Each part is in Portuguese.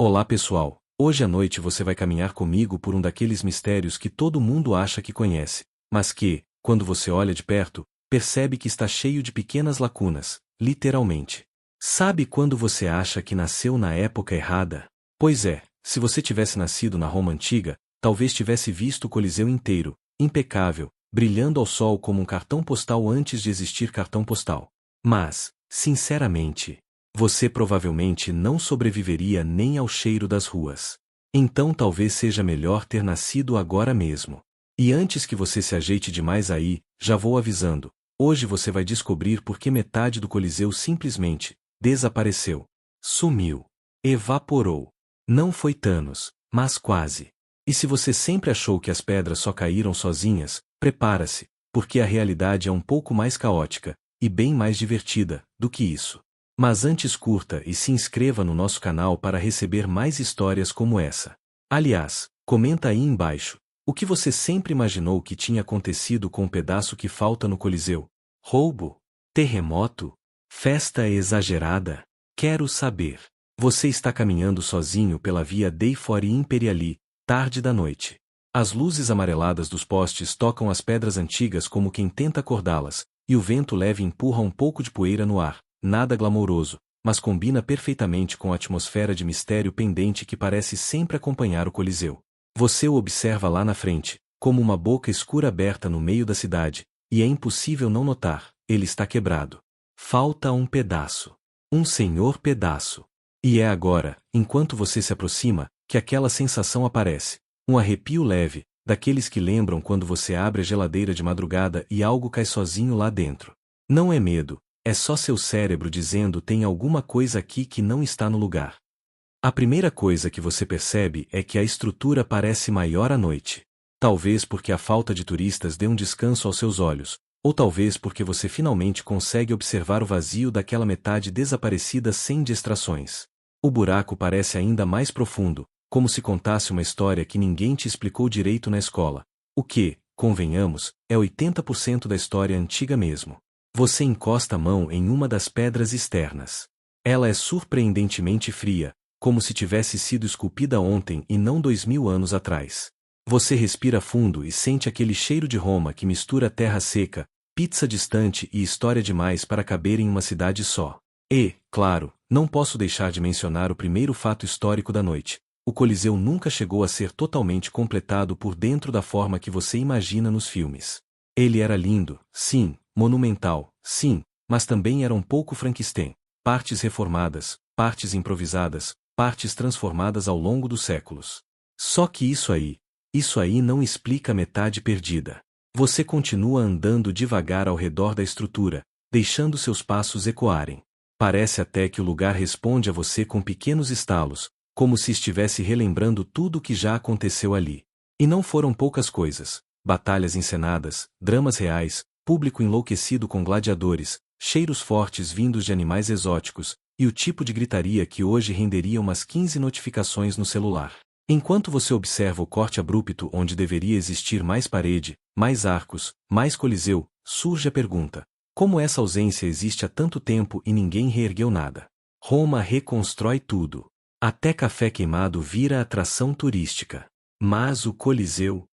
Olá pessoal, hoje à noite você vai caminhar comigo por um daqueles mistérios que todo mundo acha que conhece, mas que, quando você olha de perto, percebe que está cheio de pequenas lacunas, literalmente. Sabe quando você acha que nasceu na época errada? Pois é, se você tivesse nascido na Roma antiga, talvez tivesse visto o Coliseu inteiro, impecável, brilhando ao sol como um cartão postal antes de existir cartão postal. Mas, sinceramente, você provavelmente não sobreviveria nem ao cheiro das ruas. Então talvez seja melhor ter nascido agora mesmo. E antes que você se ajeite demais aí, já vou avisando, hoje você vai descobrir por que metade do Coliseu simplesmente desapareceu. Sumiu. Evaporou. Não foi Thanos, mas quase. E se você sempre achou que as pedras só caíram sozinhas, prepara-se, porque a realidade é um pouco mais caótica, e bem mais divertida, do que isso. Mas antes curta e se inscreva no nosso canal para receber mais histórias como essa. Aliás, comenta aí embaixo, o que você sempre imaginou que tinha acontecido com o pedaço que falta no Coliseu? Roubo? Terremoto? Festa exagerada? Quero saber. Você está caminhando sozinho pela via Dei Fori Imperiali, tarde da noite. As luzes amareladas dos postes tocam as pedras antigas como quem tenta acordá-las, e o vento leve empurra um pouco de poeira no ar. Nada glamouroso, mas combina perfeitamente com a atmosfera de mistério pendente que parece sempre acompanhar o Coliseu. Você o observa lá na frente, como uma boca escura aberta no meio da cidade, e é impossível não notar, ele está quebrado. Falta um pedaço. Um senhor pedaço. E é agora, enquanto você se aproxima, que aquela sensação aparece. Um arrepio leve, daqueles que lembram quando você abre a geladeira de madrugada e algo cai sozinho lá dentro. Não é medo. É só seu cérebro dizendo tem alguma coisa aqui que não está no lugar. A primeira coisa que você percebe é que a estrutura parece maior à noite. Talvez porque a falta de turistas dê um descanso aos seus olhos, ou talvez porque você finalmente consegue observar o vazio daquela metade desaparecida sem distrações. O buraco parece ainda mais profundo, como se contasse uma história que ninguém te explicou direito na escola. O que, convenhamos, é 80% da história antiga mesmo. Você encosta a mão em uma das pedras externas. Ela é surpreendentemente fria, como se tivesse sido esculpida ontem e não 2000 anos atrás. Você respira fundo e sente aquele cheiro de Roma que mistura terra seca, pizza distante e história demais para caber em uma cidade só. E, claro, não posso deixar de mencionar o primeiro fato histórico da noite. O Coliseu nunca chegou a ser totalmente completado por dentro da forma que você imagina nos filmes. Ele era lindo, sim, monumental, sim, mas também era um pouco Frankenstein. Partes reformadas, partes improvisadas, partes transformadas ao longo dos séculos. Só que isso aí não explica a metade perdida. Você continua andando devagar ao redor da estrutura, deixando seus passos ecoarem. Parece até que o lugar responde a você com pequenos estalos, como se estivesse relembrando tudo o que já aconteceu ali. E não foram poucas coisas. Batalhas encenadas, dramas reais, público enlouquecido com gladiadores, cheiros fortes vindos de animais exóticos, e o tipo de gritaria que hoje renderia umas 15 notificações no celular. Enquanto você observa o corte abrupto onde deveria existir mais parede, mais arcos, mais coliseu, surge a pergunta: como essa ausência existe há tanto tempo e ninguém reergueu nada? Roma reconstrói tudo. Até café queimado vira atração turística. Mas o Coliseu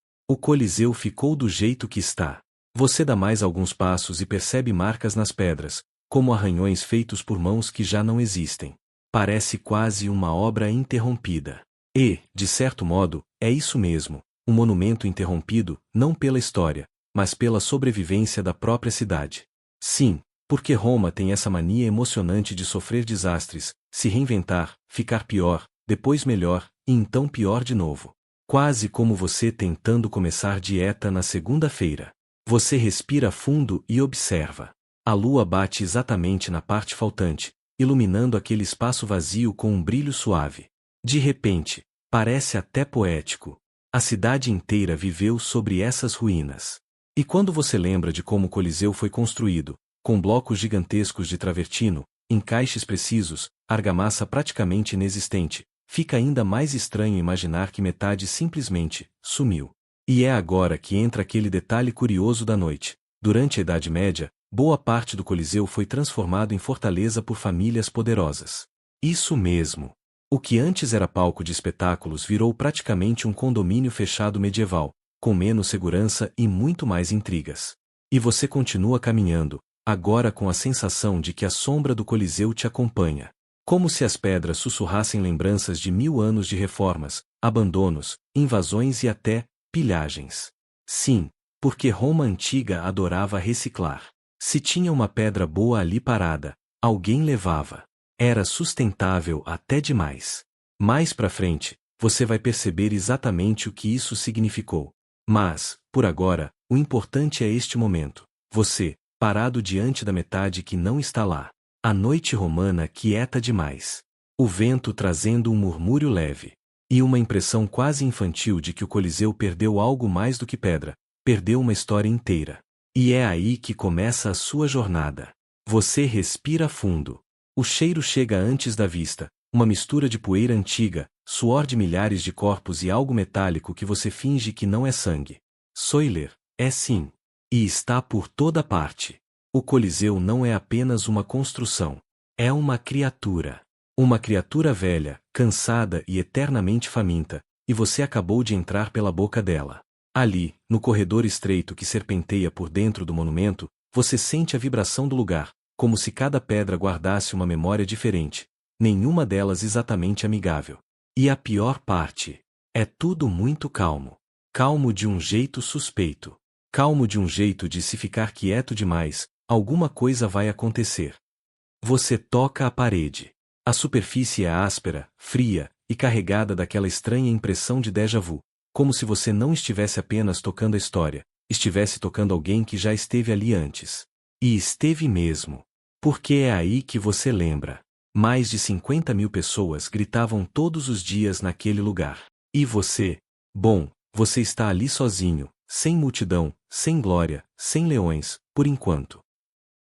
ficou do jeito que está. Você dá mais alguns passos e percebe marcas nas pedras, como arranhões feitos por mãos que já não existem. Parece quase uma obra interrompida. E, de certo modo, é isso mesmo, um monumento interrompido, não pela história, mas pela sobrevivência da própria cidade. Sim, porque Roma tem essa mania emocionante de sofrer desastres, se reinventar, ficar pior, depois melhor, e então pior de novo. Quase como você tentando começar dieta na segunda-feira. Você respira fundo e observa. A lua bate exatamente na parte faltante, iluminando aquele espaço vazio com um brilho suave. De repente, parece até poético. A cidade inteira viveu sobre essas ruínas. E quando você lembra de como o Coliseu foi construído, com blocos gigantescos de travertino, encaixes precisos, argamassa praticamente inexistente, fica ainda mais estranho imaginar que metade simplesmente sumiu. E é agora que entra aquele detalhe curioso da noite. Durante a Idade Média, boa parte do Coliseu foi transformado em fortaleza por famílias poderosas. Isso mesmo. O que antes era palco de espetáculos virou praticamente um condomínio fechado medieval, com menos segurança e muito mais intrigas. E você continua caminhando, agora com a sensação de que a sombra do Coliseu te acompanha. Como se as pedras sussurrassem lembranças de 1000 anos de reformas, abandonos, invasões e até pilhagens. Sim, porque Roma antiga adorava reciclar. Se tinha uma pedra boa ali parada, alguém levava. Era sustentável até demais. Mais pra frente, você vai perceber exatamente o que isso significou. Mas, por agora, o importante é este momento. Você, parado diante da metade que não está lá. A noite romana quieta demais. O vento trazendo um murmúrio leve. E uma impressão quase infantil de que o Coliseu perdeu algo mais do que pedra, perdeu uma história inteira. E é aí que começa a sua jornada. Você respira fundo. O cheiro chega antes da vista, uma mistura de poeira antiga, suor de milhares de corpos e algo metálico que você finge que não é sangue. Soiler, é sim. E está por toda parte. O Coliseu não é apenas uma construção. É uma criatura. Uma criatura velha, cansada e eternamente faminta, e você acabou de entrar pela boca dela. Ali, no corredor estreito que serpenteia por dentro do monumento, você sente a vibração do lugar, como se cada pedra guardasse uma memória diferente, nenhuma delas exatamente amigável. E a pior parte: é tudo muito calmo. Calmo de um jeito suspeito. Calmo de um jeito de se ficar quieto demais, alguma coisa vai acontecer. Você toca a parede. A superfície é áspera, fria, e carregada daquela estranha impressão de déjà vu, como se você não estivesse apenas tocando a história, estivesse tocando alguém que já esteve ali antes. E esteve mesmo. Porque é aí que você lembra. Mais de 50.000 pessoas gritavam todos os dias naquele lugar. E você? Bom, você está ali sozinho, sem multidão, sem glória, sem leões, por enquanto.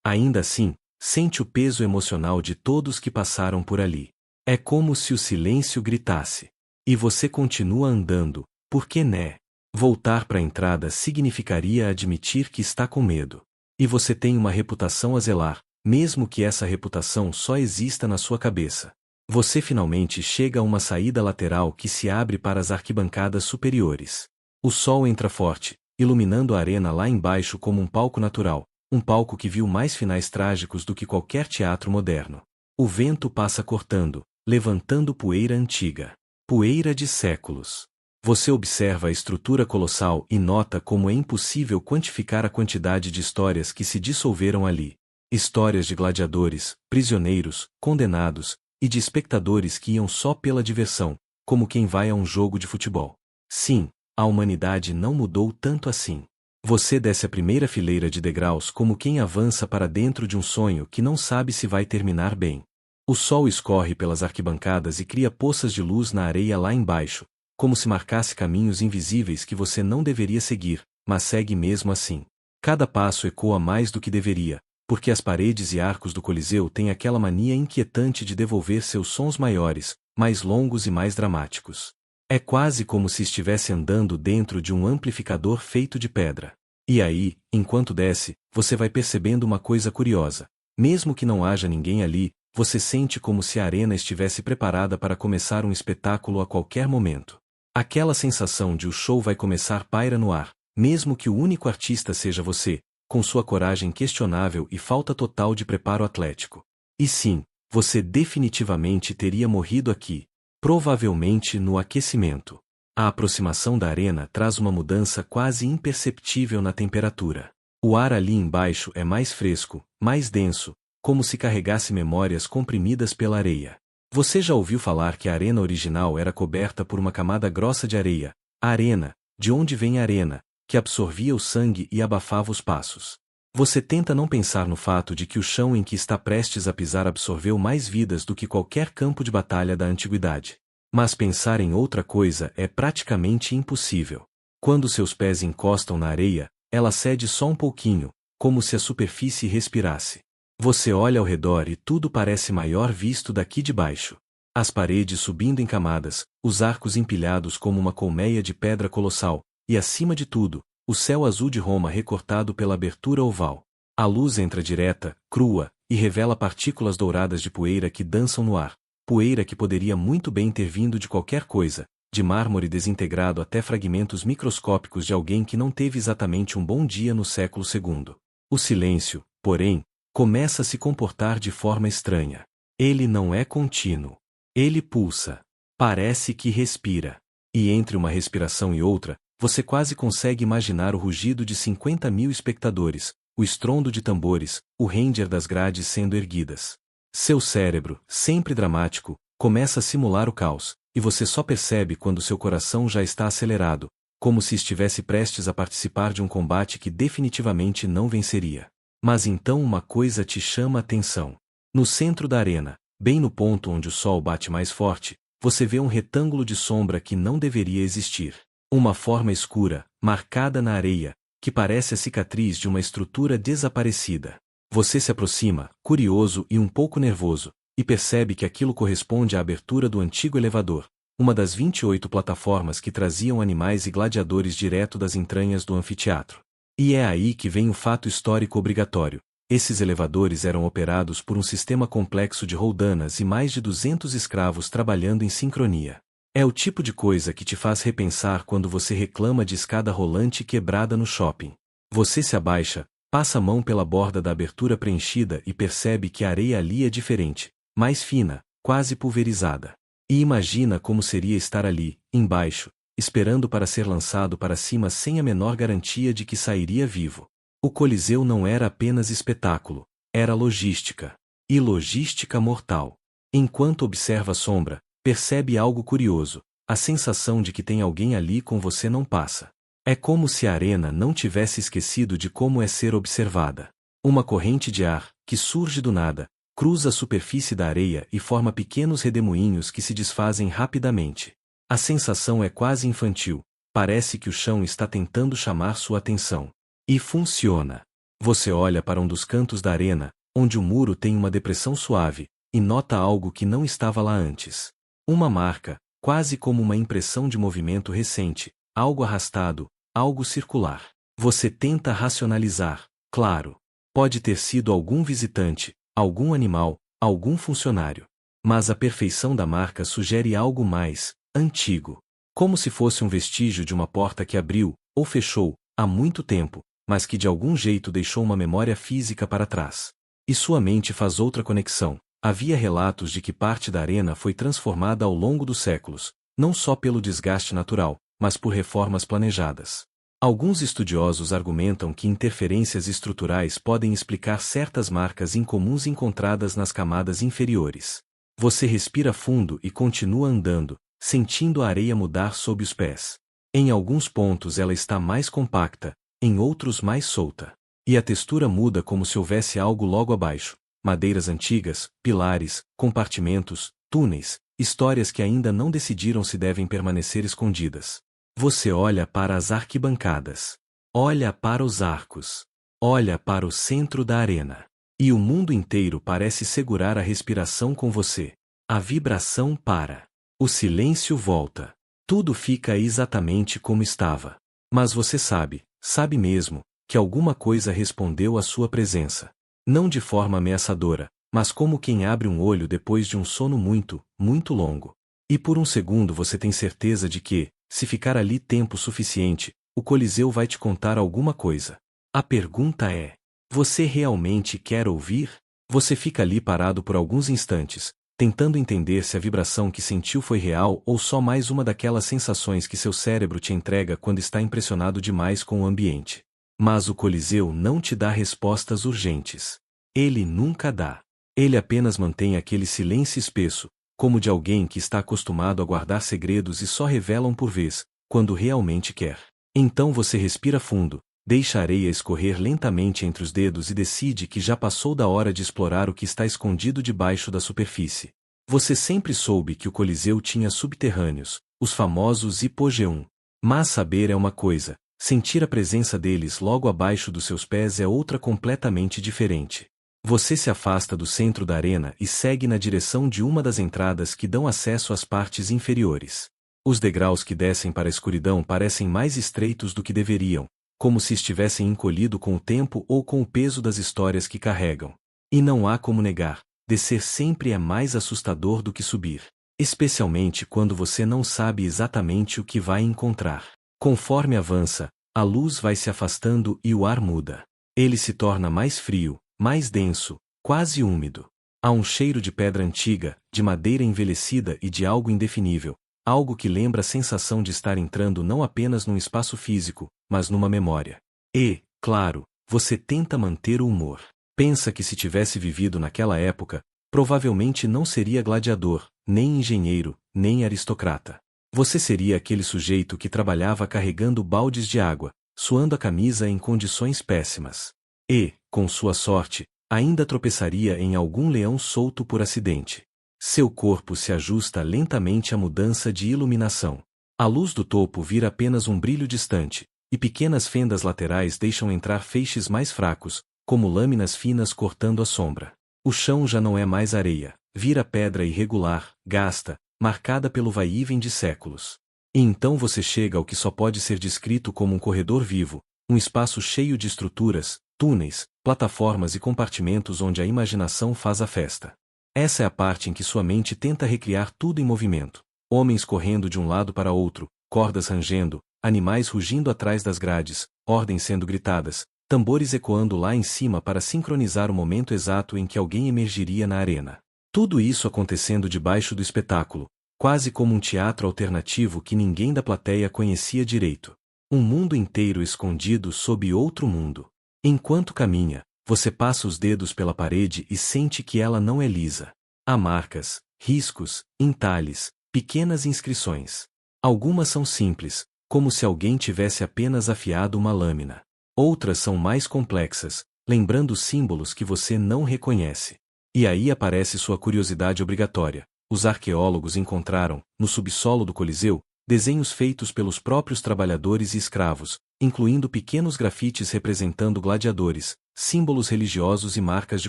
Ainda assim, sente o peso emocional de todos que passaram por ali. É como se o silêncio gritasse. E você continua andando, porque né? Voltar para a entrada significaria admitir que está com medo. E você tem uma reputação a zelar, mesmo que essa reputação só exista na sua cabeça. Você finalmente chega a uma saída lateral que se abre para as arquibancadas superiores. O sol entra forte, iluminando a arena lá embaixo como um palco natural, um palco que viu mais finais trágicos do que qualquer teatro moderno. O vento passa cortando, levantando poeira antiga. Poeira de séculos. Você observa a estrutura colossal e nota como é impossível quantificar a quantidade de histórias que se dissolveram ali. Histórias de gladiadores, prisioneiros, condenados, e de espectadores que iam só pela diversão, como quem vai a um jogo de futebol. Sim, a humanidade não mudou tanto assim. Você desce a primeira fileira de degraus como quem avança para dentro de um sonho que não sabe se vai terminar bem. O sol escorre pelas arquibancadas e cria poças de luz na areia lá embaixo, como se marcasse caminhos invisíveis que você não deveria seguir, mas segue mesmo assim. Cada passo ecoa mais do que deveria, porque as paredes e arcos do Coliseu têm aquela mania inquietante de devolver seus sons maiores, mais longos e mais dramáticos. É quase como se estivesse andando dentro de um amplificador feito de pedra. E aí, enquanto desce, você vai percebendo uma coisa curiosa. Mesmo que não haja ninguém ali, você sente como se a arena estivesse preparada para começar um espetáculo a qualquer momento. Aquela sensação de o show vai começar paira no ar, mesmo que o único artista seja você, com sua coragem questionável e falta total de preparo atlético. E sim, você definitivamente teria morrido aqui. Provavelmente no aquecimento. A aproximação da arena traz uma mudança quase imperceptível na temperatura. O ar ali embaixo é mais fresco, mais denso, como se carregasse memórias comprimidas pela areia. Você já ouviu falar que a arena original era coberta por uma camada grossa de areia, a arena, de onde vem a arena, que absorvia o sangue e abafava os passos. Você tenta não pensar no fato de que o chão em que está prestes a pisar absorveu mais vidas do que qualquer campo de batalha da antiguidade. Mas pensar em outra coisa é praticamente impossível. Quando seus pés encostam na areia, ela cede só um pouquinho, como se a superfície respirasse. Você olha ao redor e tudo parece maior visto daqui de baixo. As paredes subindo em camadas, os arcos empilhados como uma colmeia de pedra colossal, e acima de tudo, o céu azul de Roma recortado pela abertura oval. A luz entra direta, crua, e revela partículas douradas de poeira que dançam no ar, poeira que poderia muito bem ter vindo de qualquer coisa, de mármore desintegrado até fragmentos microscópicos de alguém que não teve exatamente um bom dia no século II. O silêncio, porém, começa a se comportar de forma estranha. Ele não é contínuo. Ele pulsa. Parece que respira. E entre uma respiração e outra, você quase consegue imaginar o rugido de 50.000 espectadores, o estrondo de tambores, o ranger das grades sendo erguidas. Seu cérebro, sempre dramático, começa a simular o caos, e você só percebe quando seu coração já está acelerado, como se estivesse prestes a participar de um combate que definitivamente não venceria. Mas então uma coisa te chama a atenção. No centro da arena, bem no ponto onde o sol bate mais forte, você vê um retângulo de sombra que não deveria existir. Uma forma escura, marcada na areia, que parece a cicatriz de uma estrutura desaparecida. Você se aproxima, curioso e um pouco nervoso, e percebe que aquilo corresponde à abertura do antigo elevador, uma das 28 plataformas que traziam animais e gladiadores direto das entranhas do anfiteatro. E é aí que vem o fato histórico obrigatório. Esses elevadores eram operados por um sistema complexo de roldanas e mais de 200 escravos trabalhando em sincronia. É o tipo de coisa que te faz repensar quando você reclama de escada rolante quebrada no shopping. Você se abaixa, passa a mão pela borda da abertura preenchida e percebe que a areia ali é diferente, mais fina, quase pulverizada. E imagina como seria estar ali, embaixo, esperando para ser lançado para cima sem a menor garantia de que sairia vivo. O Coliseu não era apenas espetáculo, era logística. E logística mortal. Enquanto observa a sombra, percebe algo curioso, a sensação de que tem alguém ali com você não passa. É como se a arena não tivesse esquecido de como é ser observada. Uma corrente de ar, que surge do nada, cruza a superfície da areia e forma pequenos redemoinhos que se desfazem rapidamente. A sensação é quase infantil, parece que o chão está tentando chamar sua atenção. E funciona. Você olha para um dos cantos da arena, onde o muro tem uma depressão suave, e nota algo que não estava lá antes. Uma marca, quase como uma impressão de movimento recente, algo arrastado, algo circular. Você tenta racionalizar, claro. Pode ter sido algum visitante, algum animal, algum funcionário. Mas a perfeição da marca sugere algo mais antigo. Como se fosse um vestígio de uma porta que abriu, ou fechou, há muito tempo, mas que de algum jeito deixou uma memória física para trás. E sua mente faz outra conexão. Havia relatos de que parte da arena foi transformada ao longo dos séculos, não só pelo desgaste natural, mas por reformas planejadas. Alguns estudiosos argumentam que interferências estruturais podem explicar certas marcas incomuns encontradas nas camadas inferiores. Você respira fundo e continua andando, sentindo a areia mudar sob os pés. Em alguns pontos ela está mais compacta, em outros mais solta. E a textura muda como se houvesse algo logo abaixo. Madeiras antigas, pilares, compartimentos, túneis, histórias que ainda não decidiram se devem permanecer escondidas. Você olha para as arquibancadas. Olha para os arcos. Olha para o centro da arena. E o mundo inteiro parece segurar a respiração com você. A vibração para. O silêncio volta. Tudo fica exatamente como estava. Mas você sabe mesmo, que alguma coisa respondeu à sua presença. Não de forma ameaçadora, mas como quem abre um olho depois de um sono muito, muito longo. E por um segundo você tem certeza de que, se ficar ali tempo suficiente, o Coliseu vai te contar alguma coisa. A pergunta é: você realmente quer ouvir? Você fica ali parado por alguns instantes, tentando entender se a vibração que sentiu foi real ou só mais uma daquelas sensações que seu cérebro te entrega quando está impressionado demais com o ambiente. Mas o Coliseu não te dá respostas urgentes. Ele nunca dá. Ele apenas mantém aquele silêncio espesso, como de alguém que está acostumado a guardar segredos e só revelam por vez, quando realmente quer. Então você respira fundo, deixa a areia escorrer lentamente entre os dedos e decide que já passou da hora de explorar o que está escondido debaixo da superfície. Você sempre soube que o Coliseu tinha subterrâneos, os famosos hipogeum. Mas saber é uma coisa, sentir a presença deles logo abaixo dos seus pés é outra completamente diferente. Você se afasta do centro da arena e segue na direção de uma das entradas que dão acesso às partes inferiores. Os degraus que descem para a escuridão parecem mais estreitos do que deveriam, como se estivessem encolhido com o tempo ou com o peso das histórias que carregam. E não há como negar, descer sempre é mais assustador do que subir. Especialmente quando você não sabe exatamente o que vai encontrar. Conforme avança, a luz vai se afastando e o ar muda. Ele se torna mais frio, mais denso, quase úmido. Há um cheiro de pedra antiga, de madeira envelhecida e de algo indefinível, algo que lembra a sensação de estar entrando não apenas num espaço físico, mas numa memória. E, claro, você tenta manter o humor. Pensa que se tivesse vivido naquela época, provavelmente não seria gladiador, nem engenheiro, nem aristocrata. Você seria aquele sujeito que trabalhava carregando baldes de água, suando a camisa em condições péssimas. E, com sua sorte, ainda tropeçaria em algum leão solto por acidente. Seu corpo se ajusta lentamente à mudança de iluminação. A luz do topo vira apenas um brilho distante, e pequenas fendas laterais deixam entrar feixes mais fracos, como lâminas finas cortando a sombra. O chão já não é mais areia, vira pedra irregular, gasta, marcada pelo vai-e-vem de séculos. E então você chega ao que só pode ser descrito como um corredor vivo, um espaço cheio de estruturas, túneis, plataformas e compartimentos onde a imaginação faz a festa. Essa é a parte em que sua mente tenta recriar tudo em movimento. Homens correndo de um lado para outro, cordas rangendo, animais rugindo atrás das grades, ordens sendo gritadas, tambores ecoando lá em cima para sincronizar o momento exato em que alguém emergiria na arena. Tudo isso acontecendo debaixo do espetáculo, quase como um teatro alternativo que ninguém da plateia conhecia direito. Um mundo inteiro escondido sob outro mundo. Enquanto caminha, você passa os dedos pela parede e sente que ela não é lisa. Há marcas, riscos, entalhes, pequenas inscrições. Algumas são simples, como se alguém tivesse apenas afiado uma lâmina. Outras são mais complexas, lembrando símbolos que você não reconhece. E aí aparece sua curiosidade obrigatória. Os arqueólogos encontraram, no subsolo do Coliseu, desenhos feitos pelos próprios trabalhadores e escravos, incluindo pequenos grafites representando gladiadores, símbolos religiosos e marcas de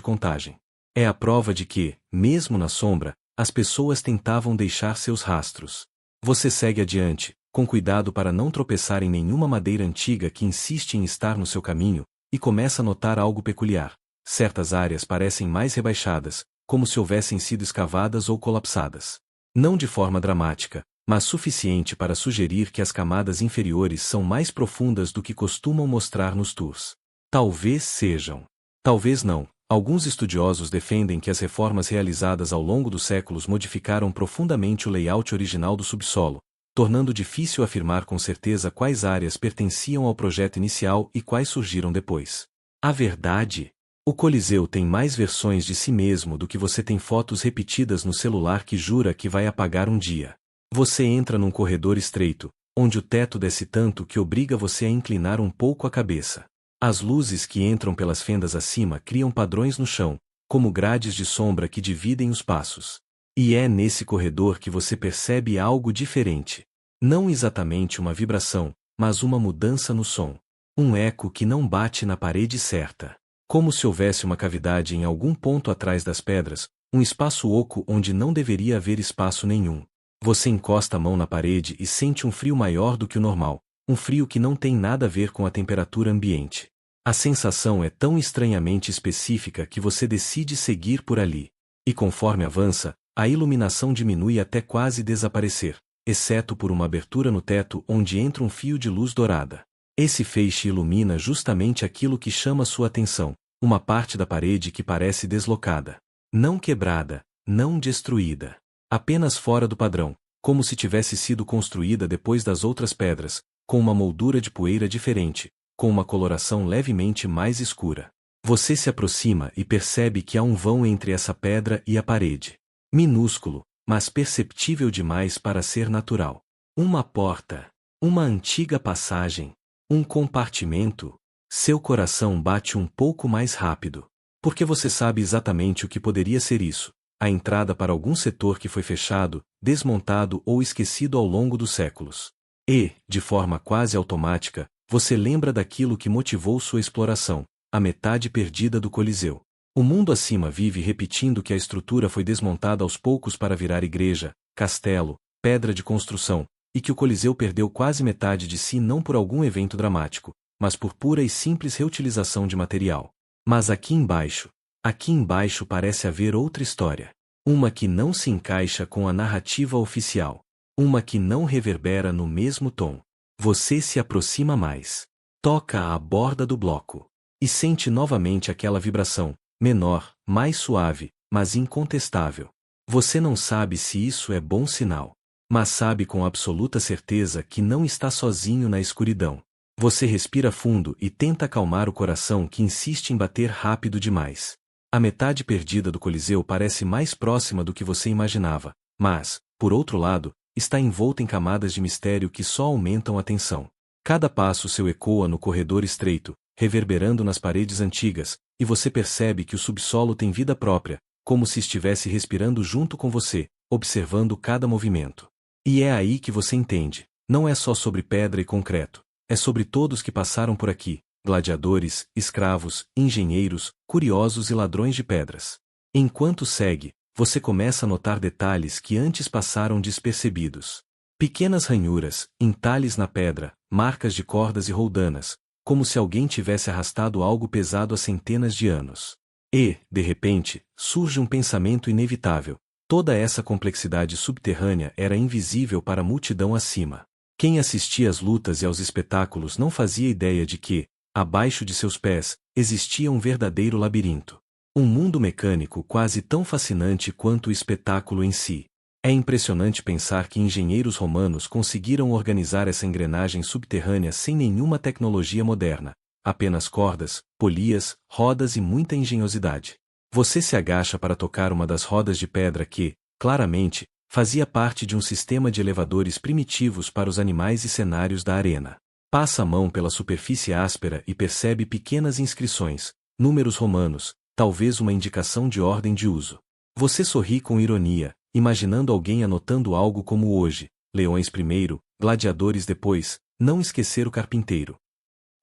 contagem. É a prova de que, mesmo na sombra, as pessoas tentavam deixar seus rastros. Você segue adiante, com cuidado para não tropeçar em nenhuma madeira antiga que insiste em estar no seu caminho, e começa a notar algo peculiar. Certas áreas parecem mais rebaixadas, como se houvessem sido escavadas ou colapsadas. Não de forma dramática, mas suficiente para sugerir que as camadas inferiores são mais profundas do que costumam mostrar nos tours. Talvez sejam. Talvez não. Alguns estudiosos defendem que as reformas realizadas ao longo dos séculos modificaram profundamente o layout original do subsolo, tornando difícil afirmar com certeza quais áreas pertenciam ao projeto inicial e quais surgiram depois. A verdade: o Coliseu tem mais versões de si mesmo do que você tem fotos repetidas no celular que jura que vai apagar um dia. Você entra num corredor estreito, onde o teto desce tanto que obriga você a inclinar um pouco a cabeça. As luzes que entram pelas fendas acima criam padrões no chão, como grades de sombra que dividem os passos. E é nesse corredor que você percebe algo diferente. Não exatamente uma vibração, mas uma mudança no som. Um eco que não bate na parede certa. Como se houvesse uma cavidade em algum ponto atrás das pedras, um espaço oco onde não deveria haver espaço nenhum. Você encosta a mão na parede e sente um frio maior do que o normal, um frio que não tem nada a ver com a temperatura ambiente. A sensação é tão estranhamente específica que você decide seguir por ali. E conforme avança, a iluminação diminui até quase desaparecer, exceto por uma abertura no teto onde entra um fio de luz dourada. Esse feixe ilumina justamente aquilo que chama sua atenção, uma parte da parede que parece deslocada. Não quebrada, não destruída. Apenas fora do padrão, como se tivesse sido construída depois das outras pedras, com uma moldura de poeira diferente, com uma coloração levemente mais escura. Você se aproxima e percebe que há um vão entre essa pedra e a parede. Minúsculo, mas perceptível demais para ser natural. Uma porta. Uma antiga passagem. Um compartimento. Seu coração bate um pouco mais rápido. Porque você sabe exatamente o que poderia ser isso. A entrada para algum setor que foi fechado, desmontado ou esquecido ao longo dos séculos. E, de forma quase automática, você lembra daquilo que motivou sua exploração, a metade perdida do Coliseu. O mundo acima vive repetindo que a estrutura foi desmontada aos poucos para virar igreja, castelo, pedra de construção, e que o Coliseu perdeu quase metade de si não por algum evento dramático, mas por pura e simples reutilização de material. Mas aqui embaixo, Aqui embaixo parece haver outra história. Uma que não se encaixa com a narrativa oficial. Uma que não reverbera no mesmo tom. Você se aproxima mais. Toca a borda do bloco. E sente novamente aquela vibração, menor, mais suave, mas incontestável. Você não sabe se isso é bom sinal. Mas sabe com absoluta certeza que não está sozinho na escuridão. Você respira fundo e tenta acalmar o coração que insiste em bater rápido demais. A metade perdida do Coliseu parece mais próxima do que você imaginava, mas, por outro lado, está envolta em camadas de mistério que só aumentam a tensão. Cada passo seu ecoa no corredor estreito, reverberando nas paredes antigas, e você percebe que o subsolo tem vida própria, como se estivesse respirando junto com você, observando cada movimento. E é aí que você entende, não é só sobre pedra e concreto, é sobre todos que passaram por aqui, gladiadores, escravos, engenheiros, curiosos e ladrões de pedras. Enquanto segue, você começa a notar detalhes que antes passaram despercebidos. Pequenas ranhuras, entalhes na pedra, marcas de cordas e roldanas, como se alguém tivesse arrastado algo pesado há centenas de anos. E, de repente, surge um pensamento inevitável. Toda essa complexidade subterrânea era invisível para a multidão acima. Quem assistia às lutas e aos espetáculos não fazia ideia de que, abaixo de seus pés, existia um verdadeiro labirinto. Um mundo mecânico quase tão fascinante quanto o espetáculo em si. É impressionante pensar que engenheiros romanos conseguiram organizar essa engrenagem subterrânea sem nenhuma tecnologia moderna, apenas cordas, polias, rodas e muita engenhosidade. Você se agacha para tocar uma das rodas de pedra que, claramente, fazia parte de um sistema de elevadores primitivos para os animais e cenários da arena. Passa a mão pela superfície áspera e percebe pequenas inscrições, números romanos, talvez uma indicação de ordem de uso. Você sorri com ironia, imaginando alguém anotando algo como hoje, leões primeiro, gladiadores depois, não esquecer o carpinteiro.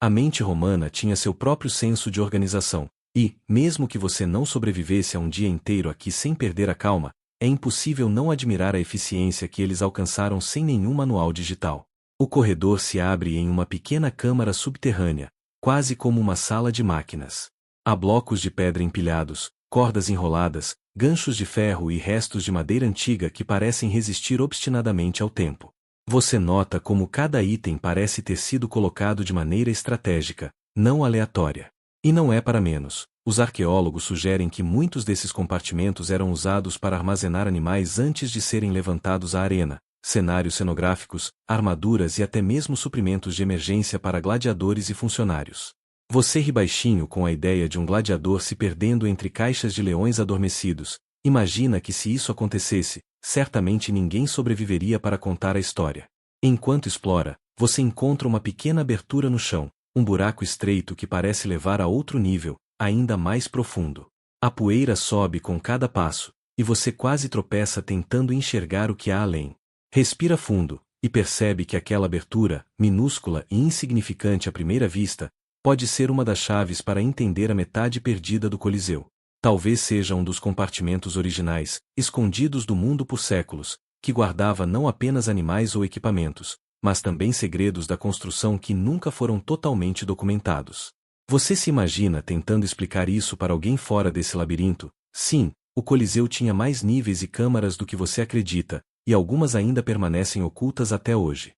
A mente romana tinha seu próprio senso de organização, e, mesmo que você não sobrevivesse a um dia inteiro aqui sem perder a calma, é impossível não admirar a eficiência que eles alcançaram sem nenhum manual digital. O corredor se abre em uma pequena câmara subterrânea, quase como uma sala de máquinas. Há blocos de pedra empilhados, cordas enroladas, ganchos de ferro e restos de madeira antiga que parecem resistir obstinadamente ao tempo. Você nota como cada item parece ter sido colocado de maneira estratégica, não aleatória. E não é para menos. Os arqueólogos sugerem que muitos desses compartimentos eram usados para armazenar animais antes de serem levantados à arena, cenários cenográficos, armaduras e até mesmo suprimentos de emergência para gladiadores e funcionários. Você ri baixinho com a ideia de um gladiador se perdendo entre caixas de leões adormecidos. Imagina que se isso acontecesse, certamente ninguém sobreviveria para contar a história. Enquanto explora, você encontra uma pequena abertura no chão, um buraco estreito que parece levar a outro nível, ainda mais profundo. A poeira sobe com cada passo, e você quase tropeça tentando enxergar o que há além. Respira fundo, e percebe que aquela abertura, minúscula e insignificante à primeira vista, pode ser uma das chaves para entender a metade perdida do Coliseu. Talvez seja um dos compartimentos originais, escondidos do mundo por séculos, que guardava não apenas animais ou equipamentos, mas também segredos da construção que nunca foram totalmente documentados. Você se imagina tentando explicar isso para alguém fora desse labirinto? Sim, o Coliseu tinha mais níveis e câmaras do que você acredita, e algumas ainda permanecem ocultas até hoje.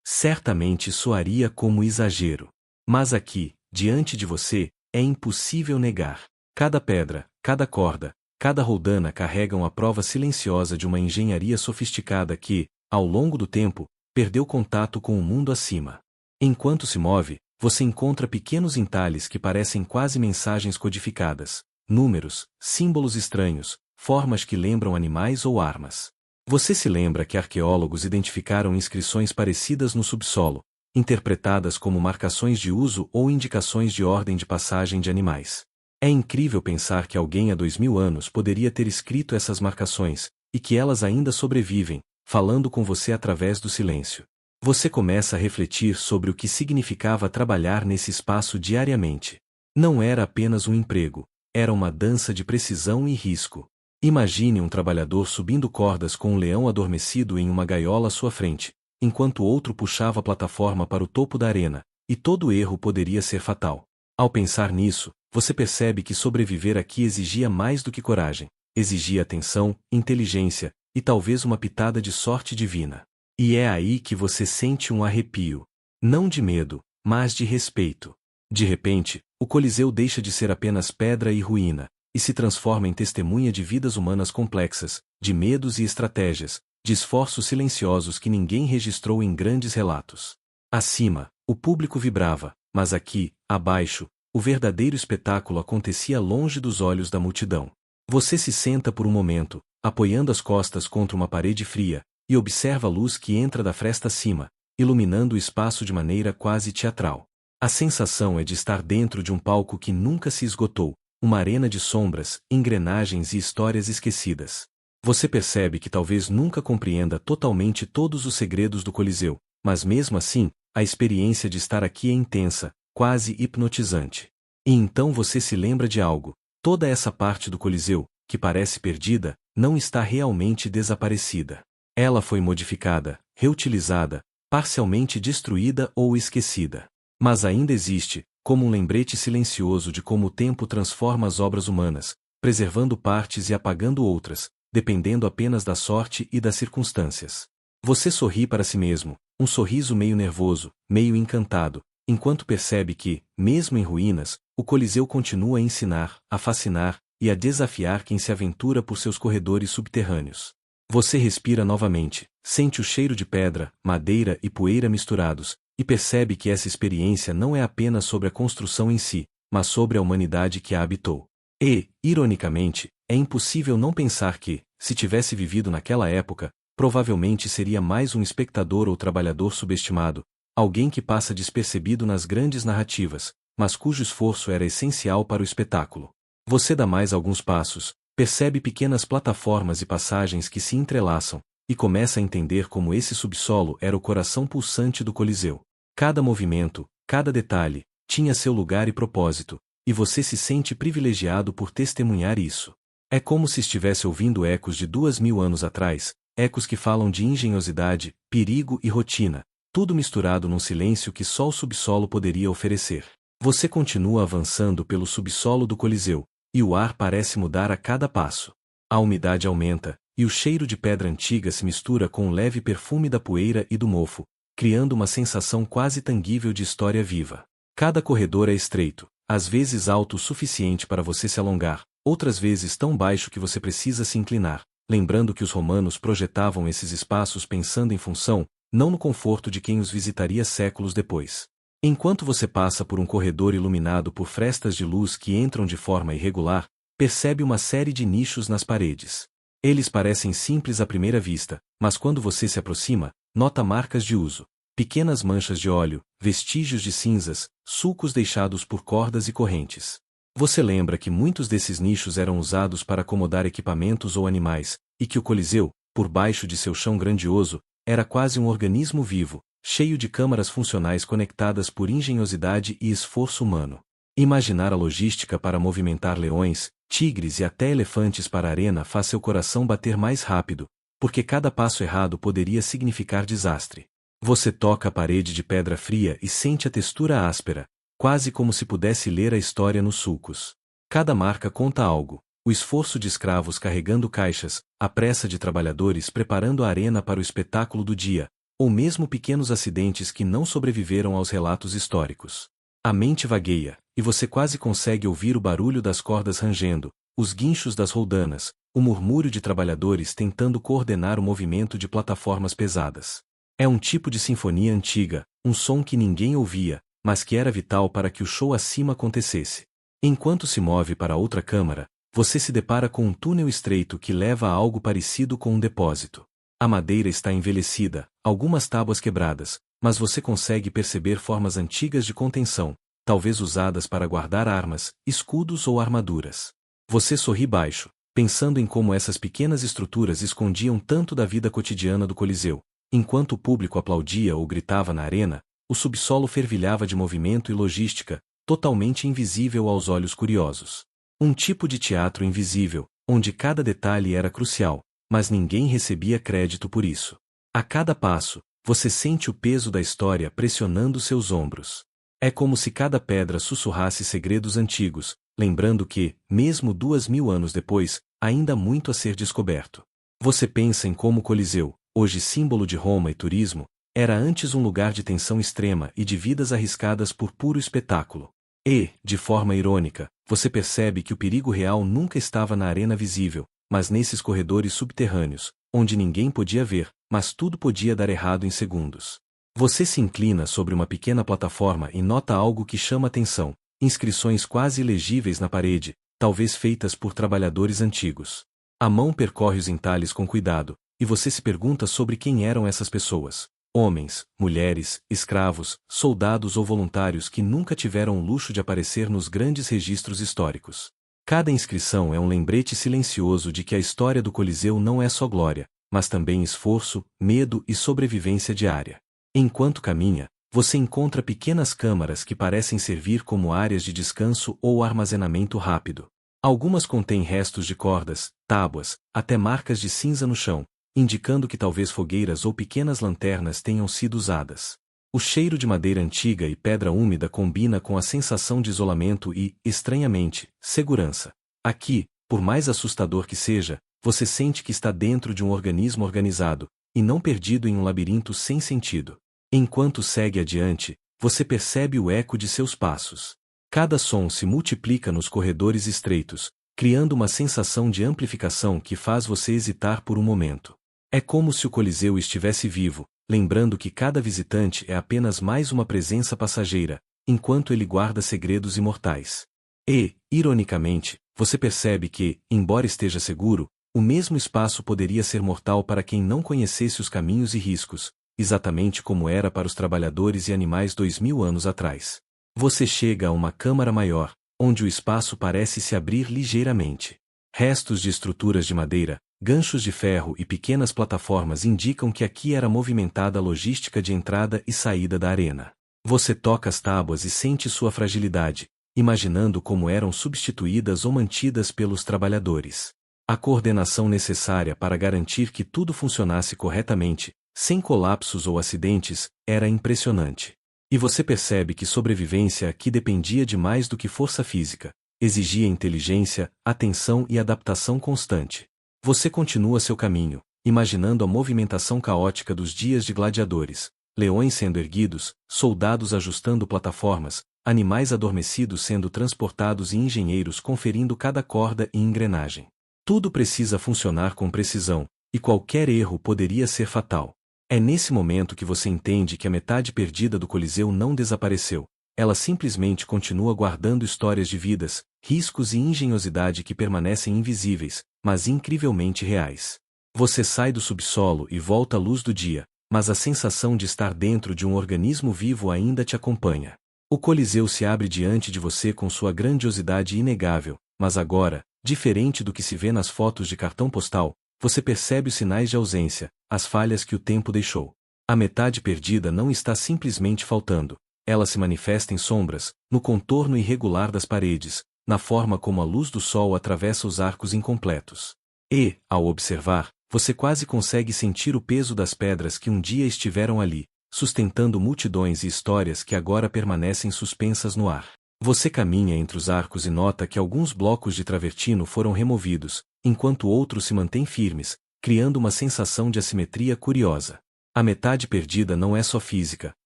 Certamente soaria como exagero. Mas aqui, diante de você, é impossível negar. Cada pedra, cada corda, cada roldana carregam a prova silenciosa de uma engenharia sofisticada que, ao longo do tempo, perdeu contato com o mundo acima. Enquanto se move, você encontra pequenos entalhes que parecem quase mensagens codificadas, números, símbolos estranhos, formas que lembram animais ou armas. Você se lembra que arqueólogos identificaram inscrições parecidas no subsolo, interpretadas como marcações de uso ou indicações de ordem de passagem de animais. É incrível pensar que alguém há 2000 anos poderia ter escrito essas marcações, e que elas ainda sobrevivem, falando com você através do silêncio. Você começa a refletir sobre o que significava trabalhar nesse espaço diariamente. Não era apenas um emprego, era uma dança de precisão e risco. Imagine um trabalhador subindo cordas com um leão adormecido em uma gaiola à sua frente, enquanto outro puxava a plataforma para o topo da arena, e todo erro poderia ser fatal. Ao pensar nisso, você percebe que sobreviver aqui exigia mais do que coragem, exigia atenção, inteligência e talvez uma pitada de sorte divina. E é aí que você sente um arrepio. Não de medo, mas de respeito. De repente, o Coliseu deixa de ser apenas pedra e ruína, e se transforma em testemunha de vidas humanas complexas, de medos e estratégias, de esforços silenciosos que ninguém registrou em grandes relatos. Acima, o público vibrava, mas aqui, abaixo, o verdadeiro espetáculo acontecia longe dos olhos da multidão. Você se senta por um momento, apoiando as costas contra uma parede fria, e observa a luz que entra da fresta acima, iluminando o espaço de maneira quase teatral. A sensação é de estar dentro de um palco que nunca se esgotou, uma arena de sombras, engrenagens e histórias esquecidas. Você percebe que talvez nunca compreenda totalmente todos os segredos do Coliseu, mas mesmo assim, a experiência de estar aqui é intensa, quase hipnotizante. E então você se lembra de algo: toda essa parte do Coliseu, que parece perdida, não está realmente desaparecida. Ela foi modificada, reutilizada, parcialmente destruída ou esquecida. Mas ainda existe, como um lembrete silencioso de como o tempo transforma as obras humanas, preservando partes e apagando outras, dependendo apenas da sorte e das circunstâncias. Você sorri para si mesmo, um sorriso meio nervoso, meio encantado, enquanto percebe que, mesmo em ruínas, o Coliseu continua a ensinar, a fascinar e a desafiar quem se aventura por seus corredores subterrâneos. Você respira novamente, sente o cheiro de pedra, madeira e poeira misturados, e percebe que essa experiência não é apenas sobre a construção em si, mas sobre a humanidade que a habitou. E, ironicamente, é impossível não pensar que, se tivesse vivido naquela época, provavelmente seria mais um espectador ou trabalhador subestimado, alguém que passa despercebido nas grandes narrativas, mas cujo esforço era essencial para o espetáculo. Você dá mais alguns passos, percebe pequenas plataformas e passagens que se entrelaçam, e começa a entender como esse subsolo era o coração pulsante do Coliseu. Cada movimento, cada detalhe, tinha seu lugar e propósito, e você se sente privilegiado por testemunhar isso. É como se estivesse ouvindo ecos de 2000 anos atrás, ecos que falam de engenhosidade, perigo e rotina, tudo misturado num silêncio que só o subsolo poderia oferecer. Você continua avançando pelo subsolo do Coliseu, e o ar parece mudar a cada passo. A umidade aumenta, e o cheiro de pedra antiga se mistura com o leve perfume da poeira e do mofo, criando uma sensação quase tangível de história viva. Cada corredor é estreito, às vezes alto o suficiente para você se alongar, outras vezes tão baixo que você precisa se inclinar, lembrando que os romanos projetavam esses espaços pensando em função, não no conforto de quem os visitaria séculos depois. Enquanto você passa por um corredor iluminado por frestas de luz que entram de forma irregular, percebe uma série de nichos nas paredes. Eles parecem simples à primeira vista, mas quando você se aproxima, nota marcas de uso, pequenas manchas de óleo, vestígios de cinzas, sulcos deixados por cordas e correntes. Você lembra que muitos desses nichos eram usados para acomodar equipamentos ou animais, e que o Coliseu, por baixo de seu chão grandioso, era quase um organismo vivo, cheio de câmaras funcionais conectadas por engenhosidade e esforço humano. Imaginar a logística para movimentar leões, tigres e até elefantes para a arena faz seu coração bater mais rápido, porque cada passo errado poderia significar desastre. Você toca a parede de pedra fria e sente a textura áspera, quase como se pudesse ler a história nos sulcos. Cada marca conta algo: o esforço de escravos carregando caixas, a pressa de trabalhadores preparando a arena para o espetáculo do dia, ou mesmo pequenos acidentes que não sobreviveram aos relatos históricos. A mente vagueia, e você quase consegue ouvir o barulho das cordas rangendo, os guinchos das roldanas, o murmúrio de trabalhadores tentando coordenar o movimento de plataformas pesadas. É um tipo de sinfonia antiga, um som que ninguém ouvia, mas que era vital para que o show acima acontecesse. Enquanto se move para outra câmara, você se depara com um túnel estreito que leva a algo parecido com um depósito. A madeira está envelhecida, algumas tábuas quebradas, mas você consegue perceber formas antigas de contenção, talvez usadas para guardar armas, escudos ou armaduras. Você sorri baixo, pensando em como essas pequenas estruturas escondiam tanto da vida cotidiana do Coliseu. Enquanto o público aplaudia ou gritava na arena, o subsolo fervilhava de movimento e logística, totalmente invisível aos olhos curiosos. Um tipo de teatro invisível, onde cada detalhe era crucial, mas ninguém recebia crédito por isso. A cada passo, você sente o peso da história pressionando seus ombros. É como se cada pedra sussurrasse segredos antigos, lembrando que, mesmo 2000 anos depois, ainda há muito a ser descoberto. Você pensa em como o Coliseu, hoje símbolo de Roma e turismo, era antes um lugar de tensão extrema e de vidas arriscadas por puro espetáculo. E, de forma irônica, você percebe que o perigo real nunca estava na arena visível, mas nesses corredores subterrâneos, onde ninguém podia ver, mas tudo podia dar errado em segundos. Você se inclina sobre uma pequena plataforma e nota algo que chama atenção: inscrições quase ilegíveis na parede, talvez feitas por trabalhadores antigos. A mão percorre os entalhes com cuidado, e você se pergunta sobre quem eram essas pessoas. Homens, mulheres, escravos, soldados ou voluntários que nunca tiveram o luxo de aparecer nos grandes registros históricos. Cada inscrição é um lembrete silencioso de que a história do Coliseu não é só glória, mas também esforço, medo e sobrevivência diária. Enquanto caminha, você encontra pequenas câmaras que parecem servir como áreas de descanso ou armazenamento rápido. Algumas contêm restos de cordas, tábuas, até marcas de cinza no chão, indicando que talvez fogueiras ou pequenas lanternas tenham sido usadas. O cheiro de madeira antiga e pedra úmida combina com a sensação de isolamento e, estranhamente, segurança. Aqui, por mais assustador que seja, você sente que está dentro de um organismo organizado, e não perdido em um labirinto sem sentido. Enquanto segue adiante, você percebe o eco de seus passos. Cada som se multiplica nos corredores estreitos, criando uma sensação de amplificação que faz você hesitar por um momento. É como se o Coliseu estivesse vivo, lembrando que cada visitante é apenas mais uma presença passageira, enquanto ele guarda segredos imortais. E, ironicamente, você percebe que, embora esteja seguro, o mesmo espaço poderia ser mortal para quem não conhecesse os caminhos e riscos, exatamente como era para os trabalhadores e animais 2000 anos atrás. Você chega a uma câmara maior, onde o espaço parece se abrir ligeiramente. Restos de estruturas de madeira, ganchos de ferro e pequenas plataformas indicam que aqui era movimentada a logística de entrada e saída da arena. Você toca as tábuas e sente sua fragilidade, imaginando como eram substituídas ou mantidas pelos trabalhadores. A coordenação necessária para garantir que tudo funcionasse corretamente, sem colapsos ou acidentes, era impressionante. E você percebe que sobrevivência aqui dependia de mais do que força física. Exigia inteligência, atenção e adaptação constante. Você continua seu caminho, imaginando a movimentação caótica dos dias de gladiadores, leões sendo erguidos, soldados ajustando plataformas, animais adormecidos sendo transportados e engenheiros conferindo cada corda e engrenagem. Tudo precisa funcionar com precisão, e qualquer erro poderia ser fatal. É nesse momento que você entende que a metade perdida do Coliseu não desapareceu. Ela simplesmente continua guardando histórias de vidas, riscos e engenhosidade que permanecem invisíveis, mas incrivelmente reais. Você sai do subsolo e volta à luz do dia, mas a sensação de estar dentro de um organismo vivo ainda te acompanha. O Coliseu se abre diante de você com sua grandiosidade inegável, mas agora, diferente do que se vê nas fotos de cartão postal, você percebe os sinais de ausência, as falhas que o tempo deixou. A metade perdida não está simplesmente faltando. Ela se manifesta em sombras, no contorno irregular das paredes, na forma como a luz do sol atravessa os arcos incompletos. E, ao observar, você quase consegue sentir o peso das pedras que um dia estiveram ali, sustentando multidões e histórias que agora permanecem suspensas no ar. Você caminha entre os arcos e nota que alguns blocos de travertino foram removidos, enquanto outros se mantêm firmes, criando uma sensação de assimetria curiosa. A metade perdida não é só física,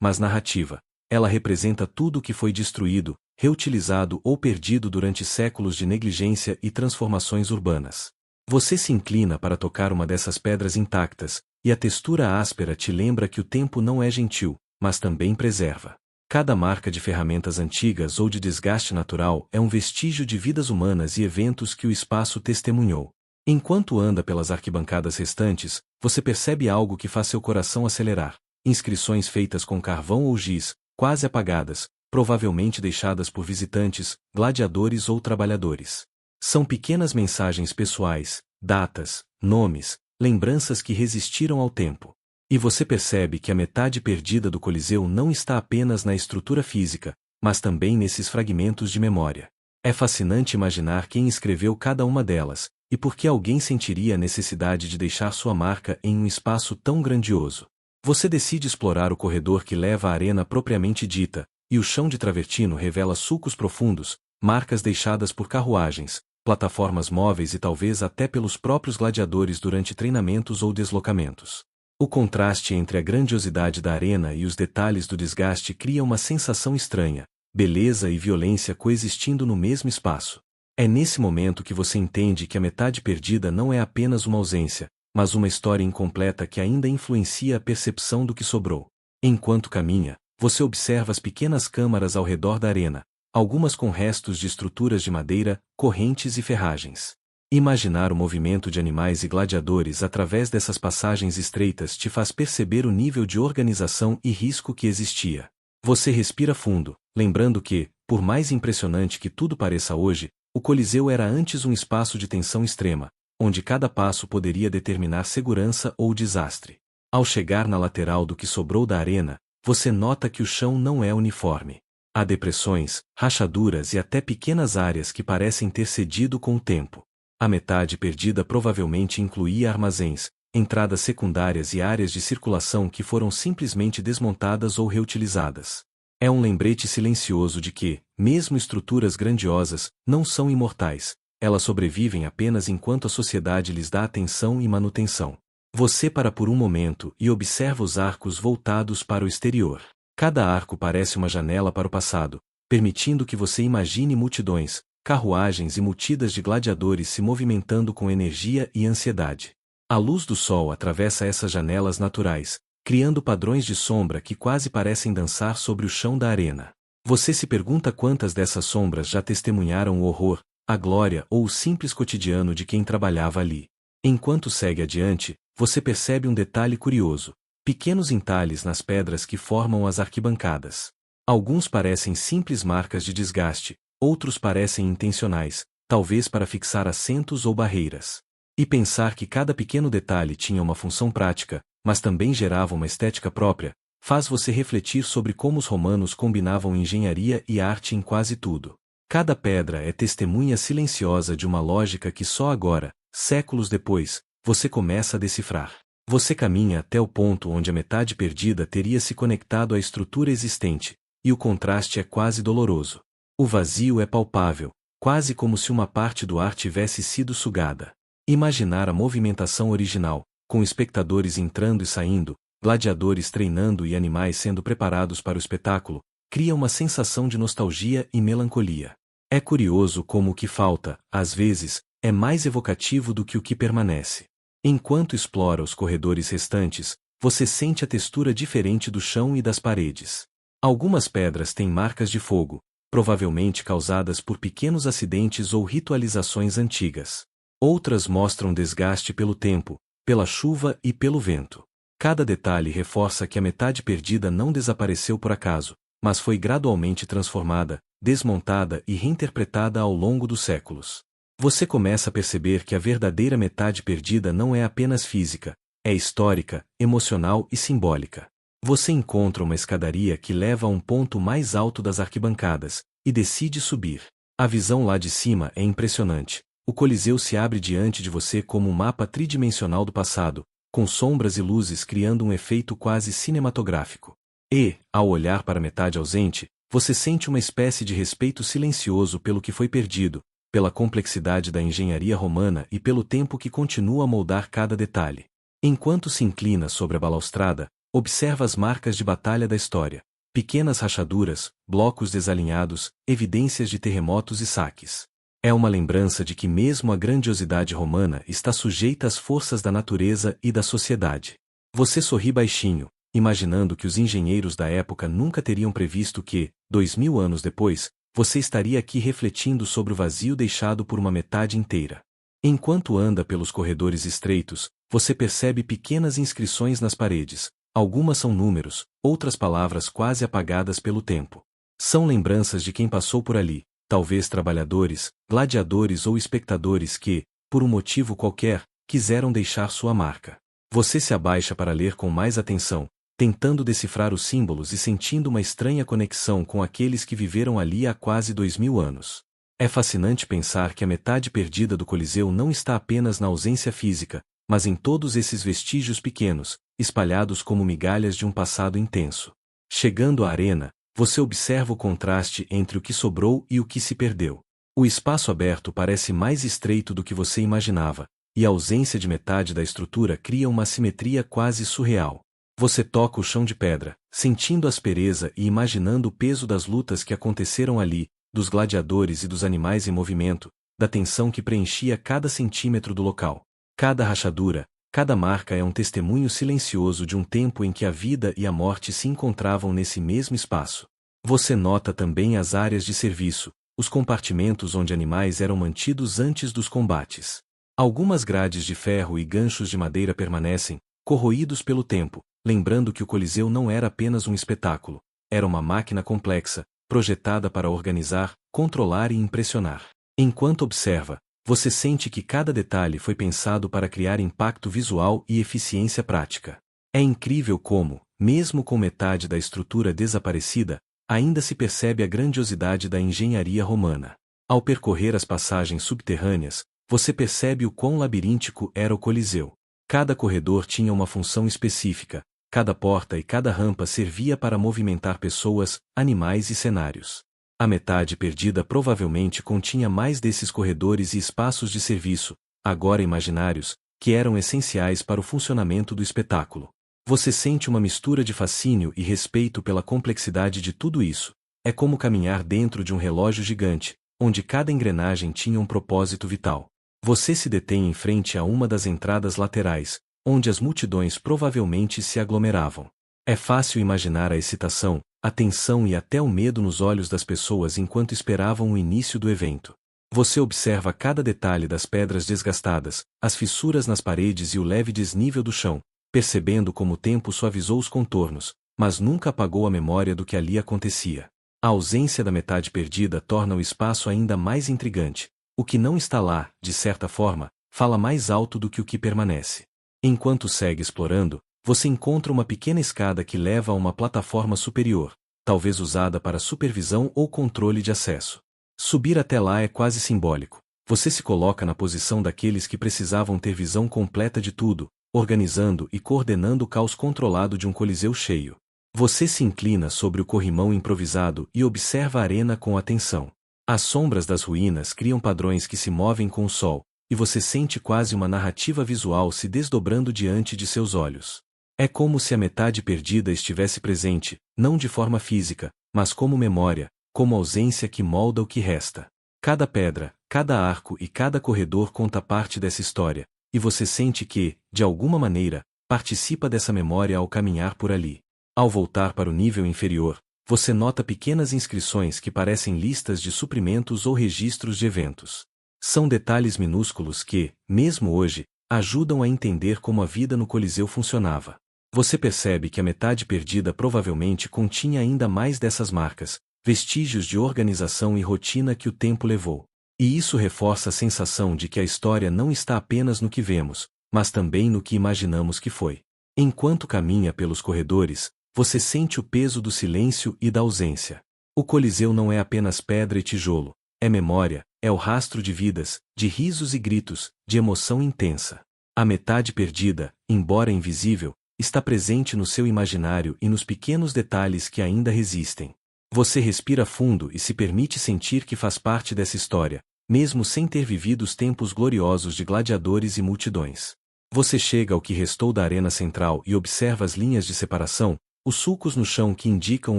mas narrativa. Ela representa tudo o que foi destruído, reutilizado ou perdido durante séculos de negligência e transformações urbanas. Você se inclina para tocar uma dessas pedras intactas, e a textura áspera te lembra que o tempo não é gentil, mas também preserva. Cada marca de ferramentas antigas ou de desgaste natural é um vestígio de vidas humanas e eventos que o espaço testemunhou. Enquanto anda pelas arquibancadas restantes, você percebe algo que faz seu coração acelerar. Inscrições feitas com carvão ou giz, quase apagadas, provavelmente deixadas por visitantes, gladiadores ou trabalhadores. São pequenas mensagens pessoais, datas, nomes, lembranças que resistiram ao tempo. E você percebe que a metade perdida do Coliseu não está apenas na estrutura física, mas também nesses fragmentos de memória. É fascinante imaginar quem escreveu cada uma delas, e por que alguém sentiria a necessidade de deixar sua marca em um espaço tão grandioso. Você decide explorar o corredor que leva à arena propriamente dita, e o chão de travertino revela sulcos profundos, marcas deixadas por carruagens, plataformas móveis e talvez até pelos próprios gladiadores durante treinamentos ou deslocamentos. O contraste entre a grandiosidade da arena e os detalhes do desgaste cria uma sensação estranha, beleza e violência coexistindo no mesmo espaço. É nesse momento que você entende que a metade perdida não é apenas uma ausência, mas uma história incompleta que ainda influencia a percepção do que sobrou. Enquanto caminha, você observa as pequenas câmaras ao redor da arena, algumas com restos de estruturas de madeira, correntes e ferragens. Imaginar o movimento de animais e gladiadores através dessas passagens estreitas te faz perceber o nível de organização e risco que existia. Você respira fundo, lembrando que, por mais impressionante que tudo pareça hoje, o Coliseu era antes um espaço de tensão extrema, onde cada passo poderia determinar segurança ou desastre. Ao chegar na lateral do que sobrou da arena, você nota que o chão não é uniforme. Há depressões, rachaduras e até pequenas áreas que parecem ter cedido com o tempo. A metade perdida provavelmente incluía armazéns, entradas secundárias e áreas de circulação que foram simplesmente desmontadas ou reutilizadas. É um lembrete silencioso de que, mesmo estruturas grandiosas, não são imortais, elas sobrevivem apenas enquanto a sociedade lhes dá atenção e manutenção. Você para por um momento e observa os arcos voltados para o exterior. Cada arco parece uma janela para o passado, permitindo que você imagine multidões, carruagens e multidas de gladiadores se movimentando com energia e ansiedade. A luz do sol atravessa essas janelas naturais, criando padrões de sombra que quase parecem dançar sobre o chão da arena. Você se pergunta quantas dessas sombras já testemunharam o horror, a glória ou o simples cotidiano de quem trabalhava ali. Enquanto segue adiante, você percebe um detalhe curioso: pequenos entalhes nas pedras que formam as arquibancadas. Alguns parecem simples marcas de desgaste, outros parecem intencionais, talvez para fixar assentos ou barreiras. E pensar que cada pequeno detalhe tinha uma função prática, mas também gerava uma estética própria, faz você refletir sobre como os romanos combinavam engenharia e arte em quase tudo. Cada pedra é testemunha silenciosa de uma lógica que só agora, séculos depois, você começa a decifrar. Você caminha até o ponto onde a metade perdida teria se conectado à estrutura existente, e o contraste é quase doloroso. O vazio é palpável, quase como se uma parte do ar tivesse sido sugada. Imaginar a movimentação original, com espectadores entrando e saindo, gladiadores treinando e animais sendo preparados para o espetáculo, cria uma sensação de nostalgia e melancolia. É curioso como o que falta, às vezes, é mais evocativo do que o que permanece. Enquanto explora os corredores restantes, você sente a textura diferente do chão e das paredes. Algumas pedras têm marcas de fogo, provavelmente causadas por pequenos acidentes ou ritualizações antigas. Outras mostram desgaste pelo tempo, pela chuva e pelo vento. Cada detalhe reforça que a metade perdida não desapareceu por acaso, mas foi gradualmente transformada, desmontada e reinterpretada ao longo dos séculos. Você começa a perceber que a verdadeira metade perdida não é apenas física, é histórica, emocional e simbólica. Você encontra uma escadaria que leva a um ponto mais alto das arquibancadas, e decide subir. A visão lá de cima é impressionante. O Coliseu se abre diante de você como um mapa tridimensional do passado, com sombras e luzes criando um efeito quase cinematográfico. E, ao olhar para a metade ausente, você sente uma espécie de respeito silencioso pelo que foi perdido, pela complexidade da engenharia romana e pelo tempo que continua a moldar cada detalhe. Enquanto se inclina sobre a balaustrada, observa as marcas de batalha da história. Pequenas rachaduras, blocos desalinhados, evidências de terremotos e saques. É uma lembrança de que mesmo a grandiosidade romana está sujeita às forças da natureza e da sociedade. Você sorri baixinho, imaginando que os engenheiros da época nunca teriam previsto que, 2000 anos depois, você estaria aqui refletindo sobre o vazio deixado por uma metade inteira. Enquanto anda pelos corredores estreitos, você percebe pequenas inscrições nas paredes. Algumas são números, outras palavras quase apagadas pelo tempo. São lembranças de quem passou por ali, talvez trabalhadores, gladiadores ou espectadores que, por um motivo qualquer, quiseram deixar sua marca. Você se abaixa para ler com mais atenção, tentando decifrar os símbolos e sentindo uma estranha conexão com aqueles que viveram ali há quase 2000 anos. É fascinante pensar que a metade perdida do Coliseu não está apenas na ausência física, mas em todos esses vestígios pequenos, espalhados como migalhas de um passado intenso. Chegando à arena, você observa o contraste entre o que sobrou e o que se perdeu. O espaço aberto parece mais estreito do que você imaginava, e a ausência de metade da estrutura cria uma assimetria quase surreal. Você toca o chão de pedra, sentindo a aspereza e imaginando o peso das lutas que aconteceram ali, dos gladiadores e dos animais em movimento, da tensão que preenchia cada centímetro do local. Cada rachadura, cada marca é um testemunho silencioso de um tempo em que a vida e a morte se encontravam nesse mesmo espaço. Você nota também as áreas de serviço, os compartimentos onde animais eram mantidos antes dos combates. Algumas grades de ferro e ganchos de madeira permanecem, corroídos pelo tempo, lembrando que o Coliseu não era apenas um espetáculo, era uma máquina complexa, projetada para organizar, controlar e impressionar. Enquanto observa, você sente que cada detalhe foi pensado para criar impacto visual e eficiência prática. É incrível como, mesmo com metade da estrutura desaparecida, ainda se percebe a grandiosidade da engenharia romana. Ao percorrer as passagens subterrâneas, você percebe o quão labiríntico era o Coliseu. Cada corredor tinha uma função específica, cada porta e cada rampa servia para movimentar pessoas, animais e cenários. A metade perdida provavelmente continha mais desses corredores e espaços de serviço, agora imaginários, que eram essenciais para o funcionamento do espetáculo. Você sente uma mistura de fascínio e respeito pela complexidade de tudo isso. É como caminhar dentro de um relógio gigante, onde cada engrenagem tinha um propósito vital. Você se detém em frente a uma das entradas laterais, onde as multidões provavelmente se aglomeravam. É fácil imaginar a excitação, a tensão e até o medo nos olhos das pessoas enquanto esperavam o início do evento. Você observa cada detalhe das pedras desgastadas, as fissuras nas paredes e o leve desnível do chão, percebendo como o tempo suavizou os contornos, mas nunca apagou a memória do que ali acontecia. A ausência da metade perdida torna o espaço ainda mais intrigante. O que não está lá, de certa forma, fala mais alto do que o que permanece. Enquanto segue explorando, você encontra uma pequena escada que leva a uma plataforma superior, talvez usada para supervisão ou controle de acesso. Subir até lá é quase simbólico. Você se coloca na posição daqueles que precisavam ter visão completa de tudo, organizando e coordenando o caos controlado de um coliseu cheio. Você se inclina sobre o corrimão improvisado e observa a arena com atenção. As sombras das ruínas criam padrões que se movem com o sol, e você sente quase uma narrativa visual se desdobrando diante de seus olhos. É como se a metade perdida estivesse presente, não de forma física, mas como memória, como ausência que molda o que resta. Cada pedra, cada arco e cada corredor conta parte dessa história, e você sente que, de alguma maneira, participa dessa memória ao caminhar por ali. Ao voltar para o nível inferior, você nota pequenas inscrições que parecem listas de suprimentos ou registros de eventos. São detalhes minúsculos que, mesmo hoje, ajudam a entender como a vida no Coliseu funcionava. Você percebe que a metade perdida provavelmente continha ainda mais dessas marcas, vestígios de organização e rotina que o tempo levou. E isso reforça a sensação de que a história não está apenas no que vemos, mas também no que imaginamos que foi. Enquanto caminha pelos corredores, você sente o peso do silêncio e da ausência. O Coliseu não é apenas pedra e tijolo, é memória, é o rastro de vidas, de risos e gritos, de emoção intensa. A metade perdida, embora invisível, está presente no seu imaginário e nos pequenos detalhes que ainda resistem. Você respira fundo e se permite sentir que faz parte dessa história, mesmo sem ter vivido os tempos gloriosos de gladiadores e multidões. Você chega ao que restou da arena central e observa as linhas de separação, os sulcos no chão que indicam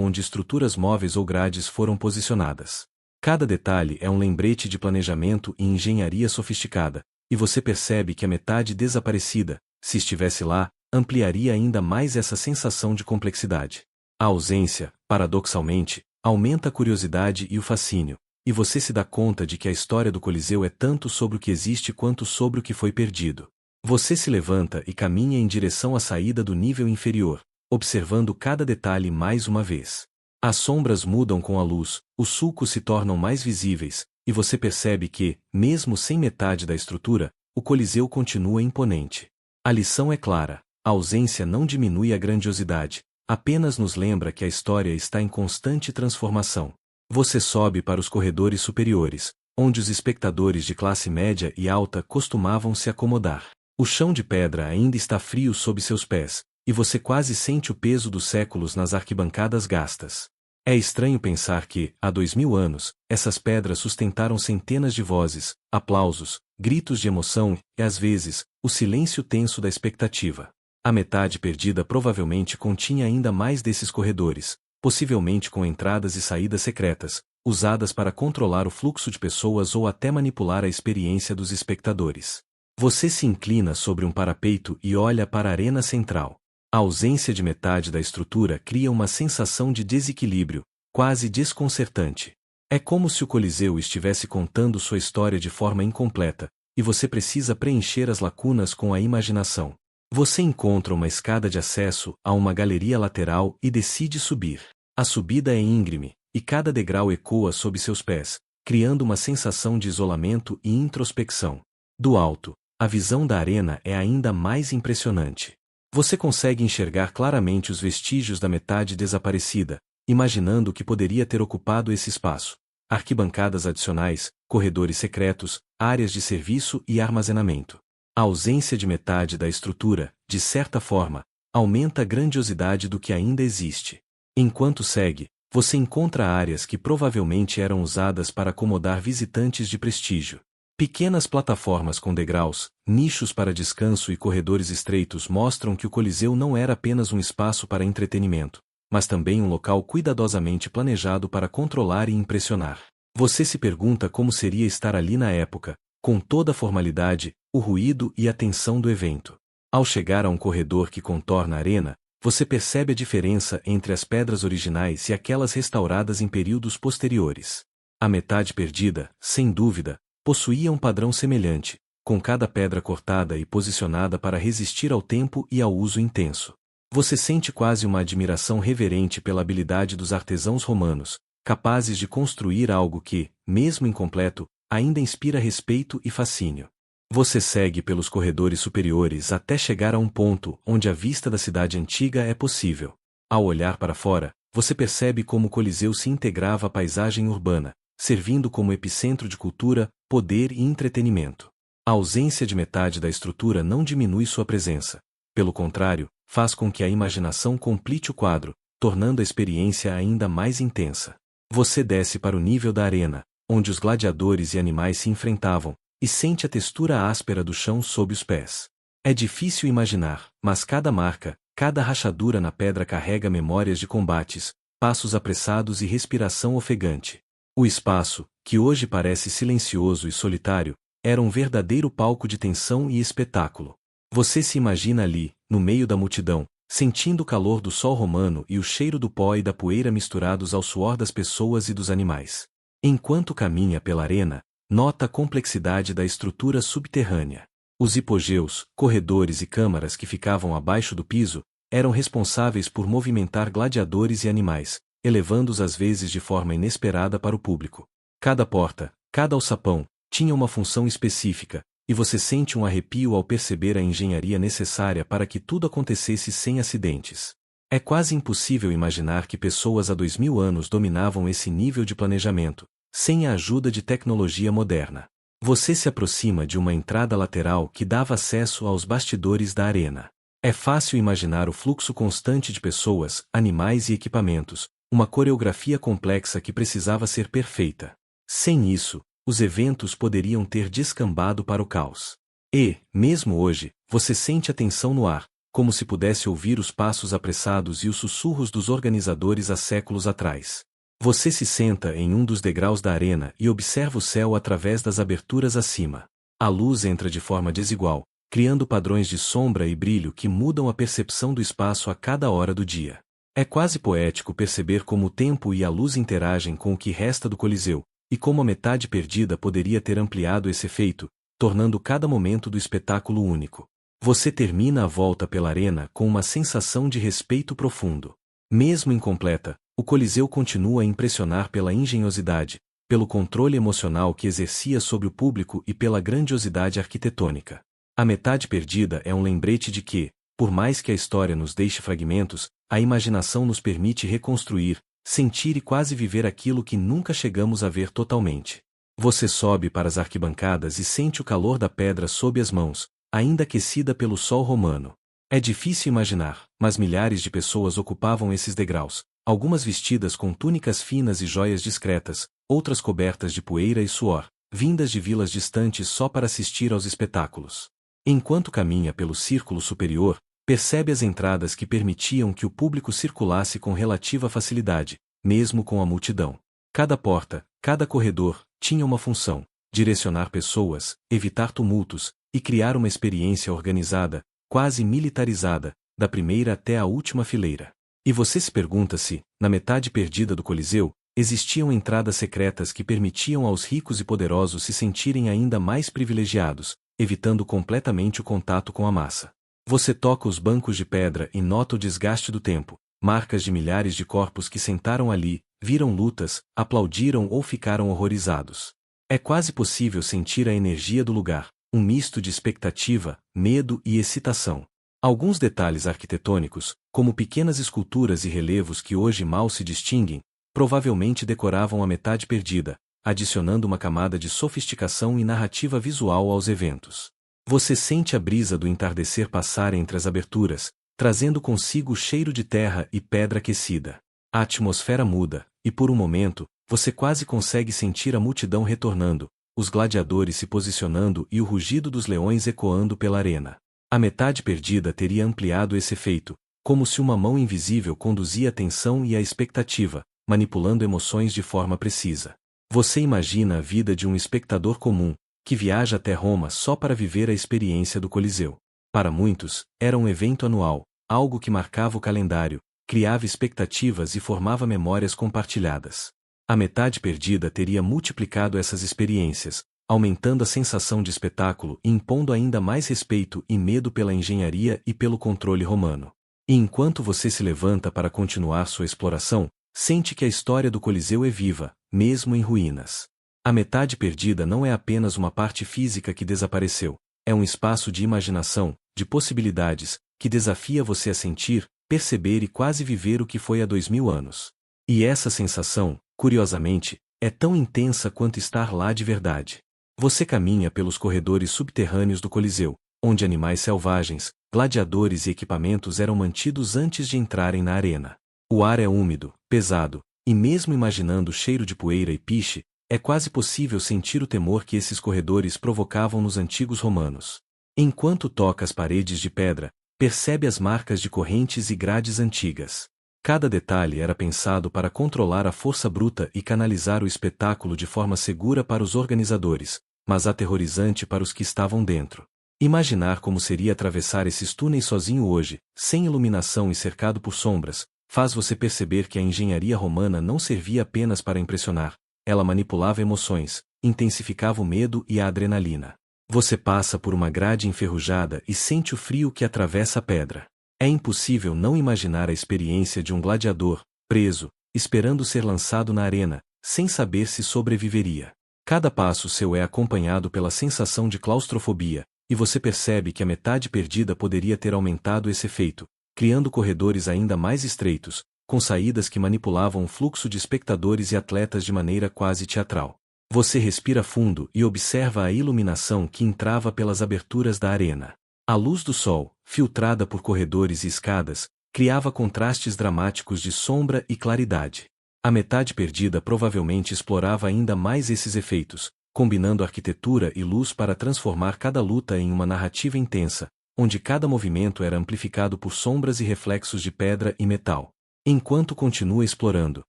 onde estruturas móveis ou grades foram posicionadas. Cada detalhe é um lembrete de planejamento e engenharia sofisticada, e você percebe que a metade desaparecida, se estivesse lá, ampliaria ainda mais essa sensação de complexidade. A ausência, paradoxalmente, aumenta a curiosidade e o fascínio, e você se dá conta de que a história do Coliseu é tanto sobre o que existe quanto sobre o que foi perdido. Você se levanta e caminha em direção à saída do nível inferior, observando cada detalhe mais uma vez. As sombras mudam com a luz, os sulcos se tornam mais visíveis, e você percebe que, mesmo sem metade da estrutura, o Coliseu continua imponente. A lição é clara: a ausência não diminui a grandiosidade, apenas nos lembra que a história está em constante transformação. Você sobe para os corredores superiores, onde os espectadores de classe média e alta costumavam se acomodar. O chão de pedra ainda está frio sob seus pés, e você quase sente o peso dos séculos nas arquibancadas gastas. É estranho pensar que, há 2000 anos, essas pedras sustentaram centenas de vozes, aplausos, gritos de emoção e, às vezes, o silêncio tenso da expectativa. A metade perdida provavelmente continha ainda mais desses corredores, possivelmente com entradas e saídas secretas, usadas para controlar o fluxo de pessoas ou até manipular a experiência dos espectadores. Você se inclina sobre um parapeito e olha para a arena central. A ausência de metade da estrutura cria uma sensação de desequilíbrio, quase desconcertante. É como se o Coliseu estivesse contando sua história de forma incompleta, e você precisa preencher as lacunas com a imaginação. Você encontra uma escada de acesso a uma galeria lateral e decide subir. A subida é íngreme, e cada degrau ecoa sob seus pés, criando uma sensação de isolamento e introspecção. Do alto, a visão da arena é ainda mais impressionante. Você consegue enxergar claramente os vestígios da metade desaparecida, imaginando o que poderia ter ocupado esse espaço. Arquibancadas adicionais, corredores secretos, áreas de serviço e armazenamento. A ausência de metade da estrutura, de certa forma, aumenta a grandiosidade do que ainda existe. Enquanto segue, você encontra áreas que provavelmente eram usadas para acomodar visitantes de prestígio. Pequenas plataformas com degraus, nichos para descanso e corredores estreitos mostram que o Coliseu não era apenas um espaço para entretenimento, mas também um local cuidadosamente planejado para controlar e impressionar. Você se pergunta como seria estar ali na época, com toda a formalidade, o ruído e a tensão do evento. Ao chegar a um corredor que contorna a arena, você percebe a diferença entre as pedras originais e aquelas restauradas em períodos posteriores. A metade perdida, sem dúvida, possuía um padrão semelhante, com cada pedra cortada e posicionada para resistir ao tempo e ao uso intenso. Você sente quase uma admiração reverente pela habilidade dos artesãos romanos, capazes de construir algo que, mesmo incompleto, ainda inspira respeito e fascínio. Você segue pelos corredores superiores até chegar a um ponto onde a vista da cidade antiga é possível. Ao olhar para fora, você percebe como o Coliseu se integrava à paisagem urbana, servindo como epicentro de cultura, poder e entretenimento. A ausência de metade da estrutura não diminui sua presença. Pelo contrário, faz com que a imaginação complete o quadro, tornando a experiência ainda mais intensa. Você desce para o nível da arena, onde os gladiadores e animais se enfrentavam, e sente a textura áspera do chão sob os pés. É difícil imaginar, mas cada marca, cada rachadura na pedra carrega memórias de combates, passos apressados e respiração ofegante. O espaço, que hoje parece silencioso e solitário, era um verdadeiro palco de tensão e espetáculo. Você se imagina ali, no meio da multidão, sentindo o calor do sol romano e o cheiro do pó e da poeira misturados ao suor das pessoas e dos animais. Enquanto caminha pela arena, nota a complexidade da estrutura subterrânea. Os hipogeus, corredores e câmaras que ficavam abaixo do piso, eram responsáveis por movimentar gladiadores e animais, elevando-os às vezes de forma inesperada para o público. Cada porta, cada alçapão, tinha uma função específica, e você sente um arrepio ao perceber a engenharia necessária para que tudo acontecesse sem acidentes. É quase impossível imaginar que pessoas há 2000 anos dominavam esse nível de planejamento, sem a ajuda de tecnologia moderna. Você se aproxima de uma entrada lateral que dava acesso aos bastidores da arena. É fácil imaginar o fluxo constante de pessoas, animais e equipamentos, uma coreografia complexa que precisava ser perfeita. Sem isso, os eventos poderiam ter descambado para o caos. E, mesmo hoje, você sente a tensão no ar, como se pudesse ouvir os passos apressados e os sussurros dos organizadores há séculos atrás. Você se senta em um dos degraus da arena e observa o céu através das aberturas acima. A luz entra de forma desigual, criando padrões de sombra e brilho que mudam a percepção do espaço a cada hora do dia. É quase poético perceber como o tempo e a luz interagem com o que resta do Coliseu, e como a metade perdida poderia ter ampliado esse efeito, tornando cada momento do espetáculo único. Você termina a volta pela arena com uma sensação de respeito profundo. Mesmo incompleta, o Coliseu continua a impressionar pela engenhosidade, pelo controle emocional que exercia sobre o público e pela grandiosidade arquitetônica. A metade perdida é um lembrete de que, por mais que a história nos deixe fragmentos, a imaginação nos permite reconstruir, sentir e quase viver aquilo que nunca chegamos a ver totalmente. Você sobe para as arquibancadas e sente o calor da pedra sob as mãos, ainda aquecida pelo sol romano. É difícil imaginar, mas milhares de pessoas ocupavam esses degraus, algumas vestidas com túnicas finas e joias discretas, outras cobertas de poeira e suor, vindas de vilas distantes só para assistir aos espetáculos. Enquanto caminha pelo círculo superior, percebe as entradas que permitiam que o público circulasse com relativa facilidade, mesmo com a multidão. Cada porta, cada corredor, tinha uma função: direcionar pessoas, evitar tumultos, e criar uma experiência organizada, quase militarizada, da primeira até a última fileira. E você se pergunta se, na metade perdida do Coliseu, existiam entradas secretas que permitiam aos ricos e poderosos se sentirem ainda mais privilegiados, evitando completamente o contato com a massa. Você toca os bancos de pedra e nota o desgaste do tempo, marcas de milhares de corpos que sentaram ali, viram lutas, aplaudiram ou ficaram horrorizados. É quase possível sentir a energia do lugar, um misto de expectativa, medo e excitação. Alguns detalhes arquitetônicos, como pequenas esculturas e relevos que hoje mal se distinguem, provavelmente decoravam a metade perdida, adicionando uma camada de sofisticação e narrativa visual aos eventos. Você sente a brisa do entardecer passar entre as aberturas, trazendo consigo o cheiro de terra e pedra aquecida. A atmosfera muda, e por um momento, você quase consegue sentir a multidão retornando, os gladiadores se posicionando e o rugido dos leões ecoando pela arena. A metade perdida teria ampliado esse efeito, como se uma mão invisível conduzia a atenção e a expectativa, manipulando emoções de forma precisa. Você imagina a vida de um espectador comum, que viaja até Roma só para viver a experiência do Coliseu. Para muitos, era um evento anual, algo que marcava o calendário, criava expectativas e formava memórias compartilhadas. A metade perdida teria multiplicado essas experiências, aumentando a sensação de espetáculo e impondo ainda mais respeito e medo pela engenharia e pelo controle romano. E enquanto você se levanta para continuar sua exploração, sente que a história do Coliseu é viva, mesmo em ruínas. A metade perdida não é apenas uma parte física que desapareceu, é um espaço de imaginação, de possibilidades, que desafia você a sentir, perceber e quase viver o que foi há 2000 anos. E essa sensação, curiosamente, é tão intensa quanto estar lá de verdade. Você caminha pelos corredores subterrâneos do Coliseu, onde animais selvagens, gladiadores e equipamentos eram mantidos antes de entrarem na arena. O ar é úmido, pesado, e mesmo imaginando o cheiro de poeira e piche, é quase possível sentir o temor que esses corredores provocavam nos antigos romanos. Enquanto toca as paredes de pedra, percebe as marcas de correntes e grades antigas. Cada detalhe era pensado para controlar a força bruta e canalizar o espetáculo de forma segura para os organizadores, mas aterrorizante para os que estavam dentro. Imaginar como seria atravessar esses túneis sozinho hoje, sem iluminação e cercado por sombras, faz você perceber que a engenharia romana não servia apenas para impressionar, ela manipulava emoções, intensificava o medo e a adrenalina. Você passa por uma grade enferrujada e sente o frio que atravessa a pedra. É impossível não imaginar a experiência de um gladiador, preso, esperando ser lançado na arena, sem saber se sobreviveria. Cada passo seu é acompanhado pela sensação de claustrofobia, e você percebe que a metade perdida poderia ter aumentado esse efeito, criando corredores ainda mais estreitos, com saídas que manipulavam o fluxo de espectadores e atletas de maneira quase teatral. Você respira fundo e observa a iluminação que entrava pelas aberturas da arena. A luz do sol, filtrada por corredores e escadas, criava contrastes dramáticos de sombra e claridade. A metade perdida provavelmente explorava ainda mais esses efeitos, combinando arquitetura e luz para transformar cada luta em uma narrativa intensa, onde cada movimento era amplificado por sombras e reflexos de pedra e metal. Enquanto continua explorando,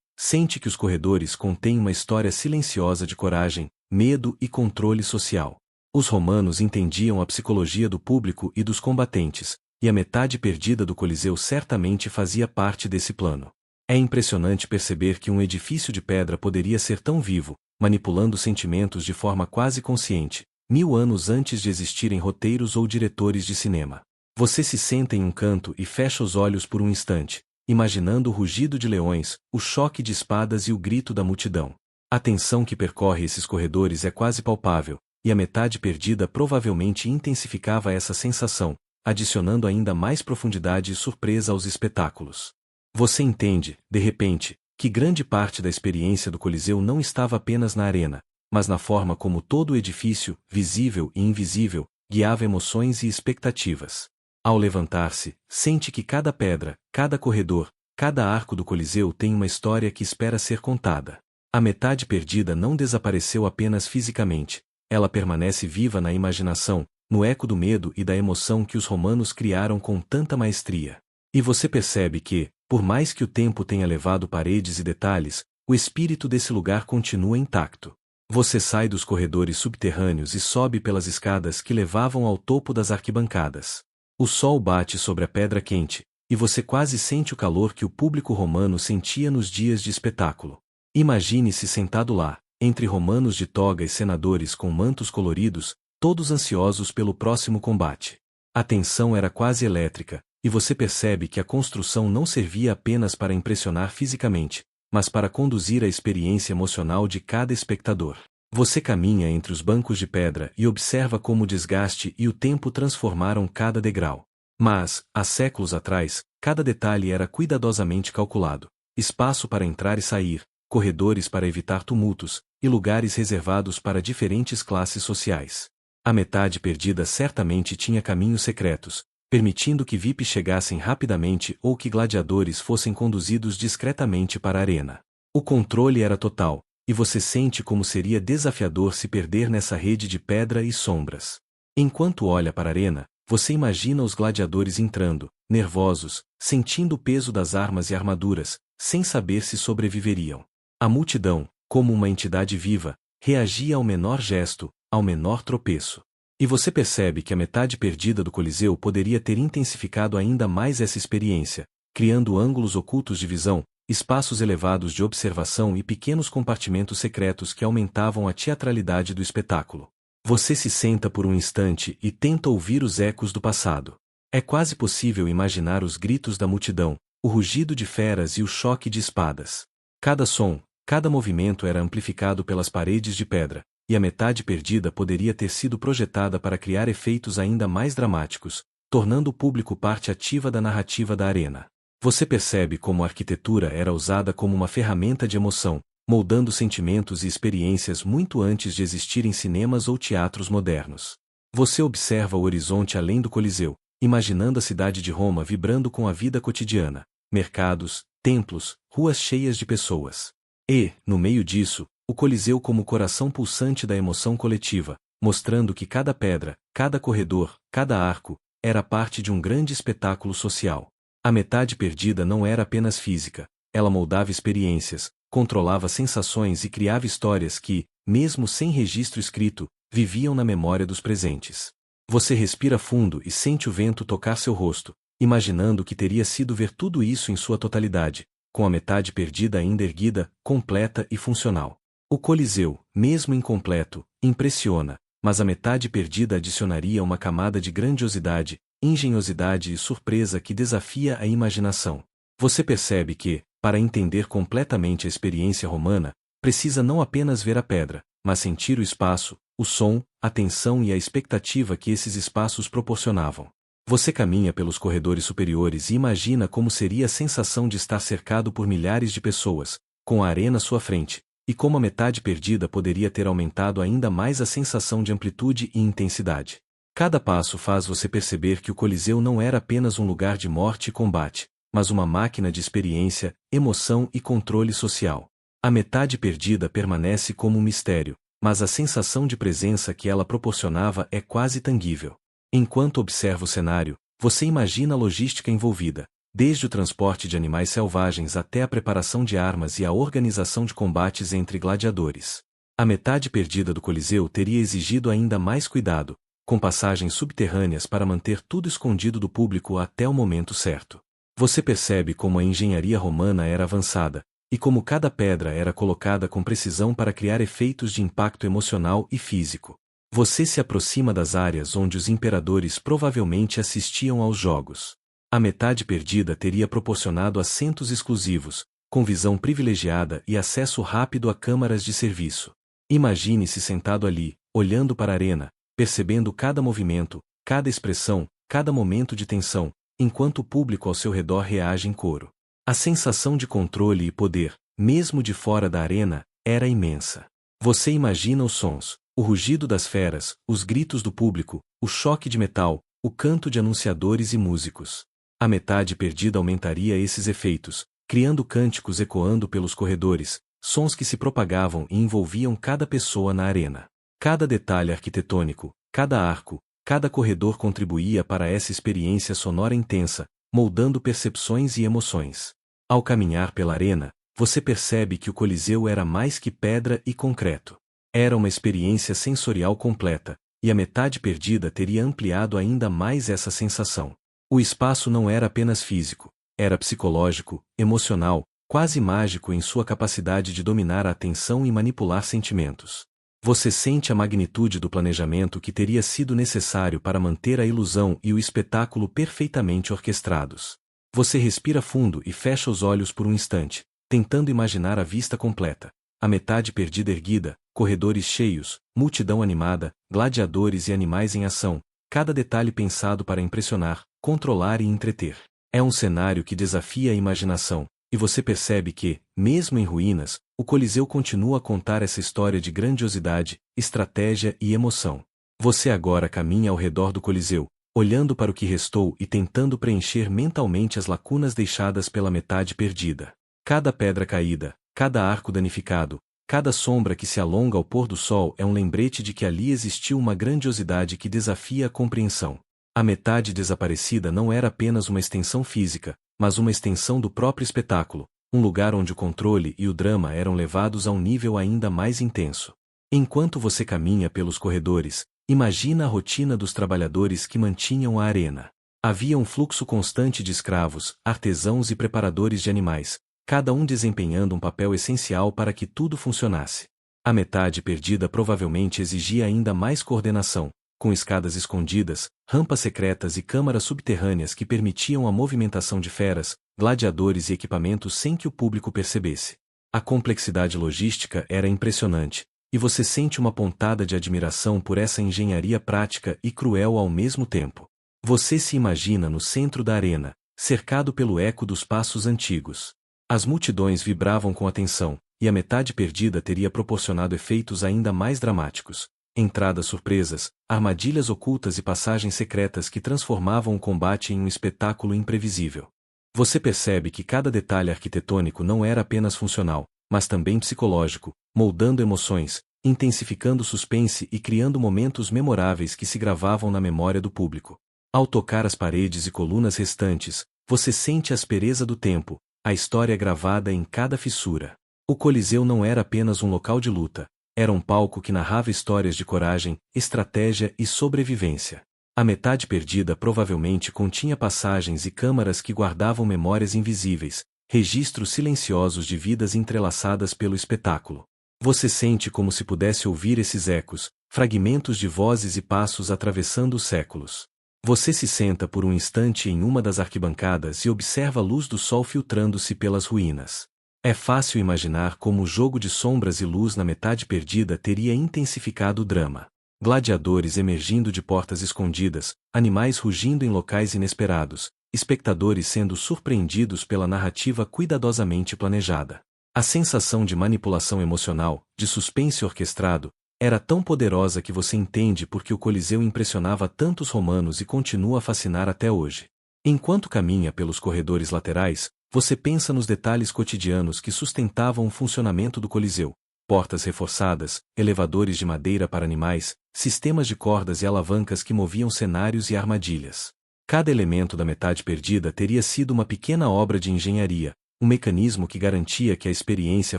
sente que os corredores contêm uma história silenciosa de coragem, medo e controle social. Os romanos entendiam a psicologia do público e dos combatentes, e a metade perdida do Coliseu certamente fazia parte desse plano. É impressionante perceber que um edifício de pedra poderia ser tão vivo, manipulando sentimentos de forma quase consciente, 1000 anos antes de existirem roteiros ou diretores de cinema. Você se senta em um canto e fecha os olhos por um instante, imaginando o rugido de leões, o choque de espadas e o grito da multidão. A tensão que percorre esses corredores é quase palpável, e a metade perdida provavelmente intensificava essa sensação, adicionando ainda mais profundidade e surpresa aos espetáculos. Você entende, de repente, que grande parte da experiência do Coliseu não estava apenas na arena, mas na forma como todo o edifício, visível e invisível, guiava emoções e expectativas. Ao levantar-se, sente que cada pedra, cada corredor, cada arco do Coliseu tem uma história que espera ser contada. A metade perdida não desapareceu apenas fisicamente, ela permanece viva na imaginação, no eco do medo e da emoção que os romanos criaram com tanta maestria. E você percebe que, por mais que o tempo tenha levado paredes e detalhes, o espírito desse lugar continua intacto. Você sai dos corredores subterrâneos e sobe pelas escadas que levavam ao topo das arquibancadas. O sol bate sobre a pedra quente, e você quase sente o calor que o público romano sentia nos dias de espetáculo. Imagine-se sentado lá, entre romanos de toga e senadores com mantos coloridos, todos ansiosos pelo próximo combate. A tensão era quase elétrica, e você percebe que a construção não servia apenas para impressionar fisicamente, mas para conduzir a experiência emocional de cada espectador. Você caminha entre os bancos de pedra e observa como o desgaste e o tempo transformaram cada degrau. Mas, há séculos atrás, cada detalhe era cuidadosamente calculado. Espaço para entrar e sair, corredores para evitar tumultos, e lugares reservados para diferentes classes sociais. A metade perdida certamente tinha caminhos secretos, permitindo que VIPs chegassem rapidamente ou que gladiadores fossem conduzidos discretamente para a arena. O controle era total, e você sente como seria desafiador se perder nessa rede de pedra e sombras. Enquanto olha para a arena, você imagina os gladiadores entrando, nervosos, sentindo o peso das armas e armaduras, sem saber se sobreviveriam. A multidão, como uma entidade viva, reagia ao menor gesto, ao menor tropeço. E você percebe que a metade perdida do Coliseu poderia ter intensificado ainda mais essa experiência, criando ângulos ocultos de visão, espaços elevados de observação e pequenos compartimentos secretos que aumentavam a teatralidade do espetáculo. Você se senta por um instante e tenta ouvir os ecos do passado. É quase possível imaginar os gritos da multidão, o rugido de feras e o choque de espadas. Cada som, cada movimento era amplificado pelas paredes de pedra, e a metade perdida poderia ter sido projetada para criar efeitos ainda mais dramáticos, tornando o público parte ativa da narrativa da arena. Você percebe como a arquitetura era usada como uma ferramenta de emoção, moldando sentimentos e experiências muito antes de existirem cinemas ou teatros modernos. Você observa o horizonte além do Coliseu, imaginando a cidade de Roma vibrando com a vida cotidiana, mercados, templos, ruas cheias de pessoas. E, no meio disso, o Coliseu como coração pulsante da emoção coletiva, mostrando que cada pedra, cada corredor, cada arco, era parte de um grande espetáculo social. A metade perdida não era apenas física, ela moldava experiências, controlava sensações e criava histórias que, mesmo sem registro escrito, viviam na memória dos presentes. Você respira fundo e sente o vento tocar seu rosto, imaginando que teria sido ver tudo isso em sua totalidade, com a metade perdida ainda erguida, completa e funcional. O Coliseu, mesmo incompleto, impressiona, mas a metade perdida adicionaria uma camada de grandiosidade, engenhosidade e surpresa que desafia a imaginação. Você percebe que, para entender completamente a experiência romana, precisa não apenas ver a pedra, mas sentir o espaço, o som, a tensão e a expectativa que esses espaços proporcionavam. Você caminha pelos corredores superiores e imagina como seria a sensação de estar cercado por milhares de pessoas, com a arena à sua frente, e como a metade perdida poderia ter aumentado ainda mais a sensação de amplitude e intensidade. Cada passo faz você perceber que o Coliseu não era apenas um lugar de morte e combate, mas uma máquina de experiência, emoção e controle social. A metade perdida permanece como um mistério, mas a sensação de presença que ela proporcionava é quase tangível. Enquanto observa o cenário, você imagina a logística envolvida, desde o transporte de animais selvagens até a preparação de armas e a organização de combates entre gladiadores. A metade perdida do Coliseu teria exigido ainda mais cuidado, com passagens subterrâneas para manter tudo escondido do público até o momento certo. Você percebe como a engenharia romana era avançada, e como cada pedra era colocada com precisão para criar efeitos de impacto emocional e físico. Você se aproxima das áreas onde os imperadores provavelmente assistiam aos jogos. A metade perdida teria proporcionado assentos exclusivos, com visão privilegiada e acesso rápido a câmaras de serviço. Imagine-se sentado ali, olhando para a arena, percebendo cada movimento, cada expressão, cada momento de tensão, enquanto o público ao seu redor reage em coro. A sensação de controle e poder, mesmo de fora da arena, era imensa. Você imagina os sons, o rugido das feras, os gritos do público, o choque de metal, o canto de anunciadores e músicos. A metade perdida aumentaria esses efeitos, criando cânticos ecoando pelos corredores, sons que se propagavam e envolviam cada pessoa na arena. Cada detalhe arquitetônico, cada arco, cada corredor contribuía para essa experiência sonora intensa, moldando percepções e emoções. Ao caminhar pela arena, você percebe que o Coliseu era mais que pedra e concreto. Era uma experiência sensorial completa, e a metade perdida teria ampliado ainda mais essa sensação. O espaço não era apenas físico, era psicológico, emocional, quase mágico em sua capacidade de dominar a atenção e manipular sentimentos. Você sente a magnitude do planejamento que teria sido necessário para manter a ilusão e o espetáculo perfeitamente orquestrados. Você respira fundo e fecha os olhos por um instante, tentando imaginar a vista completa. A metade perdida erguida, corredores cheios, multidão animada, gladiadores e animais em ação, cada detalhe pensado para impressionar, controlar e entreter. É um cenário que desafia a imaginação, e você percebe que, mesmo em ruínas, o Coliseu continua a contar essa história de grandiosidade, estratégia e emoção. Você agora caminha ao redor do Coliseu, olhando para o que restou e tentando preencher mentalmente as lacunas deixadas pela metade perdida. Cada pedra caída, cada arco danificado, cada sombra que se alonga ao pôr do sol é um lembrete de que ali existiu uma grandiosidade que desafia a compreensão. A metade desaparecida não era apenas uma extensão física, mas uma extensão do próprio espetáculo, um lugar onde o controle e o drama eram levados a um nível ainda mais intenso. Enquanto você caminha pelos corredores, imagina a rotina dos trabalhadores que mantinham a arena. Havia um fluxo constante de escravos, artesãos e preparadores de animais, cada um desempenhando um papel essencial para que tudo funcionasse. A metade perdida provavelmente exigia ainda mais coordenação, com escadas escondidas, rampas secretas e câmaras subterrâneas que permitiam a movimentação de feras, gladiadores e equipamentos sem que o público percebesse. A complexidade logística era impressionante, e você sente uma pontada de admiração por essa engenharia prática e cruel ao mesmo tempo. Você se imagina no centro da arena, cercado pelo eco dos passos antigos. As multidões vibravam com atenção, e a metade perdida teria proporcionado efeitos ainda mais dramáticos. Entradas surpresas, armadilhas ocultas e passagens secretas que transformavam o combate em um espetáculo imprevisível. Você percebe que cada detalhe arquitetônico não era apenas funcional, mas também psicológico, moldando emoções, intensificando o suspense e criando momentos memoráveis que se gravavam na memória do público. Ao tocar as paredes e colunas restantes, você sente a aspereza do tempo, a história gravada em cada fissura. O Coliseu não era apenas um local de luta, era um palco que narrava histórias de coragem, estratégia e sobrevivência. A metade perdida provavelmente continha passagens e câmaras que guardavam memórias invisíveis, registros silenciosos de vidas entrelaçadas pelo espetáculo. Você sente como se pudesse ouvir esses ecos, fragmentos de vozes e passos atravessando os séculos. Você se senta por um instante em uma das arquibancadas e observa a luz do sol filtrando-se pelas ruínas. É fácil imaginar como o jogo de sombras e luz na metade perdida teria intensificado o drama. Gladiadores emergindo de portas escondidas, animais rugindo em locais inesperados, espectadores sendo surpreendidos pela narrativa cuidadosamente planejada. A sensação de manipulação emocional, de suspense orquestrado, era tão poderosa que você entende por que o Coliseu impressionava tantos romanos e continua a fascinar até hoje. Enquanto caminha pelos corredores laterais, você pensa nos detalhes cotidianos que sustentavam o funcionamento do Coliseu: portas reforçadas, elevadores de madeira para animais, sistemas de cordas e alavancas que moviam cenários e armadilhas. Cada elemento da metade perdida teria sido uma pequena obra de engenharia, um mecanismo que garantia que a experiência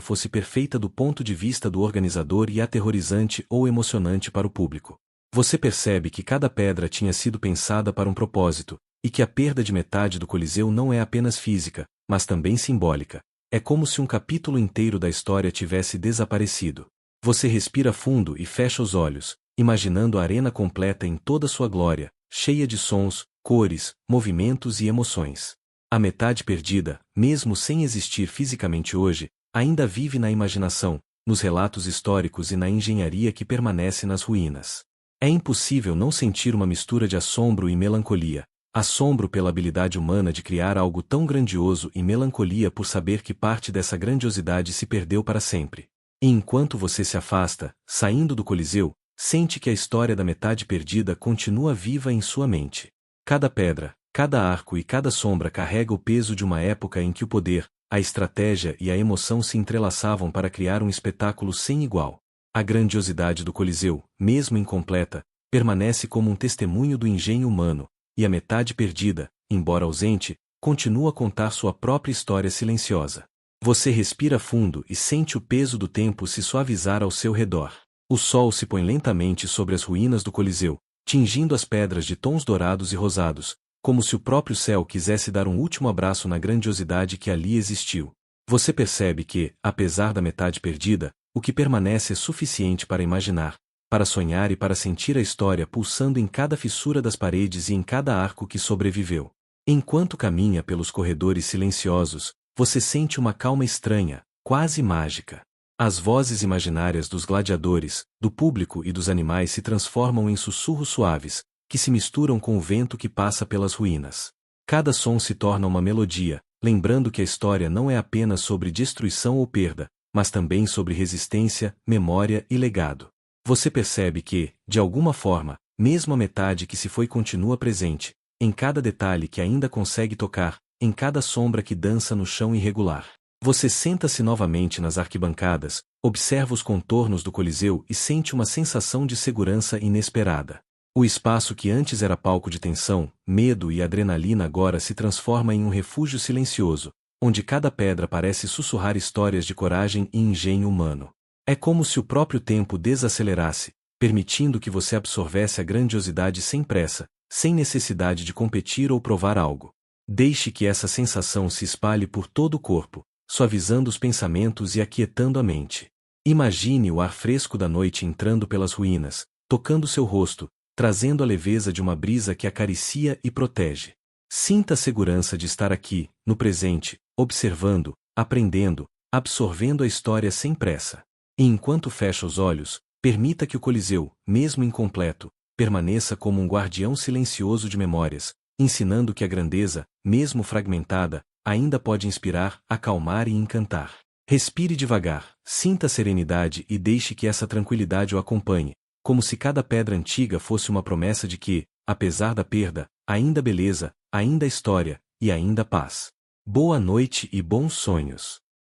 fosse perfeita do ponto de vista do organizador e aterrorizante ou emocionante para o público. Você percebe que cada pedra tinha sido pensada para um propósito, e que a perda de metade do Coliseu não é apenas física, mas também simbólica. É como se um capítulo inteiro da história tivesse desaparecido. Você respira fundo e fecha os olhos, imaginando a arena completa em toda sua glória, cheia de sons, cores, movimentos e emoções. A metade perdida, mesmo sem existir fisicamente hoje, ainda vive na imaginação, nos relatos históricos e na engenharia que permanece nas ruínas. É impossível não sentir uma mistura de assombro e melancolia. Assombro pela habilidade humana de criar algo tão grandioso e melancolia por saber que parte dessa grandiosidade se perdeu para sempre. E enquanto você se afasta, saindo do Coliseu, sente que a história da metade perdida continua viva em sua mente. Cada pedra, Cada arco e cada sombra carrega o peso de uma época em que o poder, a estratégia e a emoção se entrelaçavam para criar um espetáculo sem igual. A grandiosidade do Coliseu, mesmo incompleta, permanece como um testemunho do engenho humano, e a metade perdida, embora ausente, continua a contar sua própria história silenciosa. Você respira fundo e sente o peso do tempo se suavizar ao seu redor. O sol se põe lentamente sobre as ruínas do Coliseu, tingindo as pedras de tons dourados e rosados, como se o próprio céu quisesse dar um último abraço na grandiosidade que ali existiu. Você percebe que, apesar da metade perdida, o que permanece é suficiente para imaginar, para sonhar e para sentir a história pulsando em cada fissura das paredes e em cada arco que sobreviveu. Enquanto caminha pelos corredores silenciosos, você sente uma calma estranha, quase mágica. As vozes imaginárias dos gladiadores, do público e dos animais se transformam em sussurros suaves, que se misturam com o vento que passa pelas ruínas. Cada som se torna uma melodia, lembrando que a história não é apenas sobre destruição ou perda, mas também sobre resistência, memória e legado. Você percebe que, de alguma forma, mesmo a metade que se foi continua presente, em cada detalhe que ainda consegue tocar, em cada sombra que dança no chão irregular. Você senta-se novamente nas arquibancadas, observa os contornos do Coliseu e sente uma sensação de segurança inesperada. O espaço que antes era palco de tensão, medo e adrenalina agora se transforma em um refúgio silencioso, onde cada pedra parece sussurrar histórias de coragem e engenho humano. É como se o próprio tempo desacelerasse, permitindo que você absorvesse a grandiosidade sem pressa, sem necessidade de competir ou provar algo. Deixe que essa sensação se espalhe por todo o corpo, suavizando os pensamentos e aquietando a mente. Imagine o ar fresco da noite entrando pelas ruínas, tocando seu rosto, trazendo a leveza de uma brisa que acaricia e protege. Sinta a segurança de estar aqui, no presente, observando, aprendendo, absorvendo a história sem pressa. E enquanto fecha os olhos, permita que o Coliseu, mesmo incompleto, permaneça como um guardião silencioso de memórias, ensinando que a grandeza, mesmo fragmentada, ainda pode inspirar, acalmar e encantar. Respire devagar, sinta a serenidade e deixe que essa tranquilidade o acompanhe, como se cada pedra antiga fosse uma promessa de que, apesar da perda, ainda beleza, ainda história, e ainda paz. Boa noite e bons sonhos.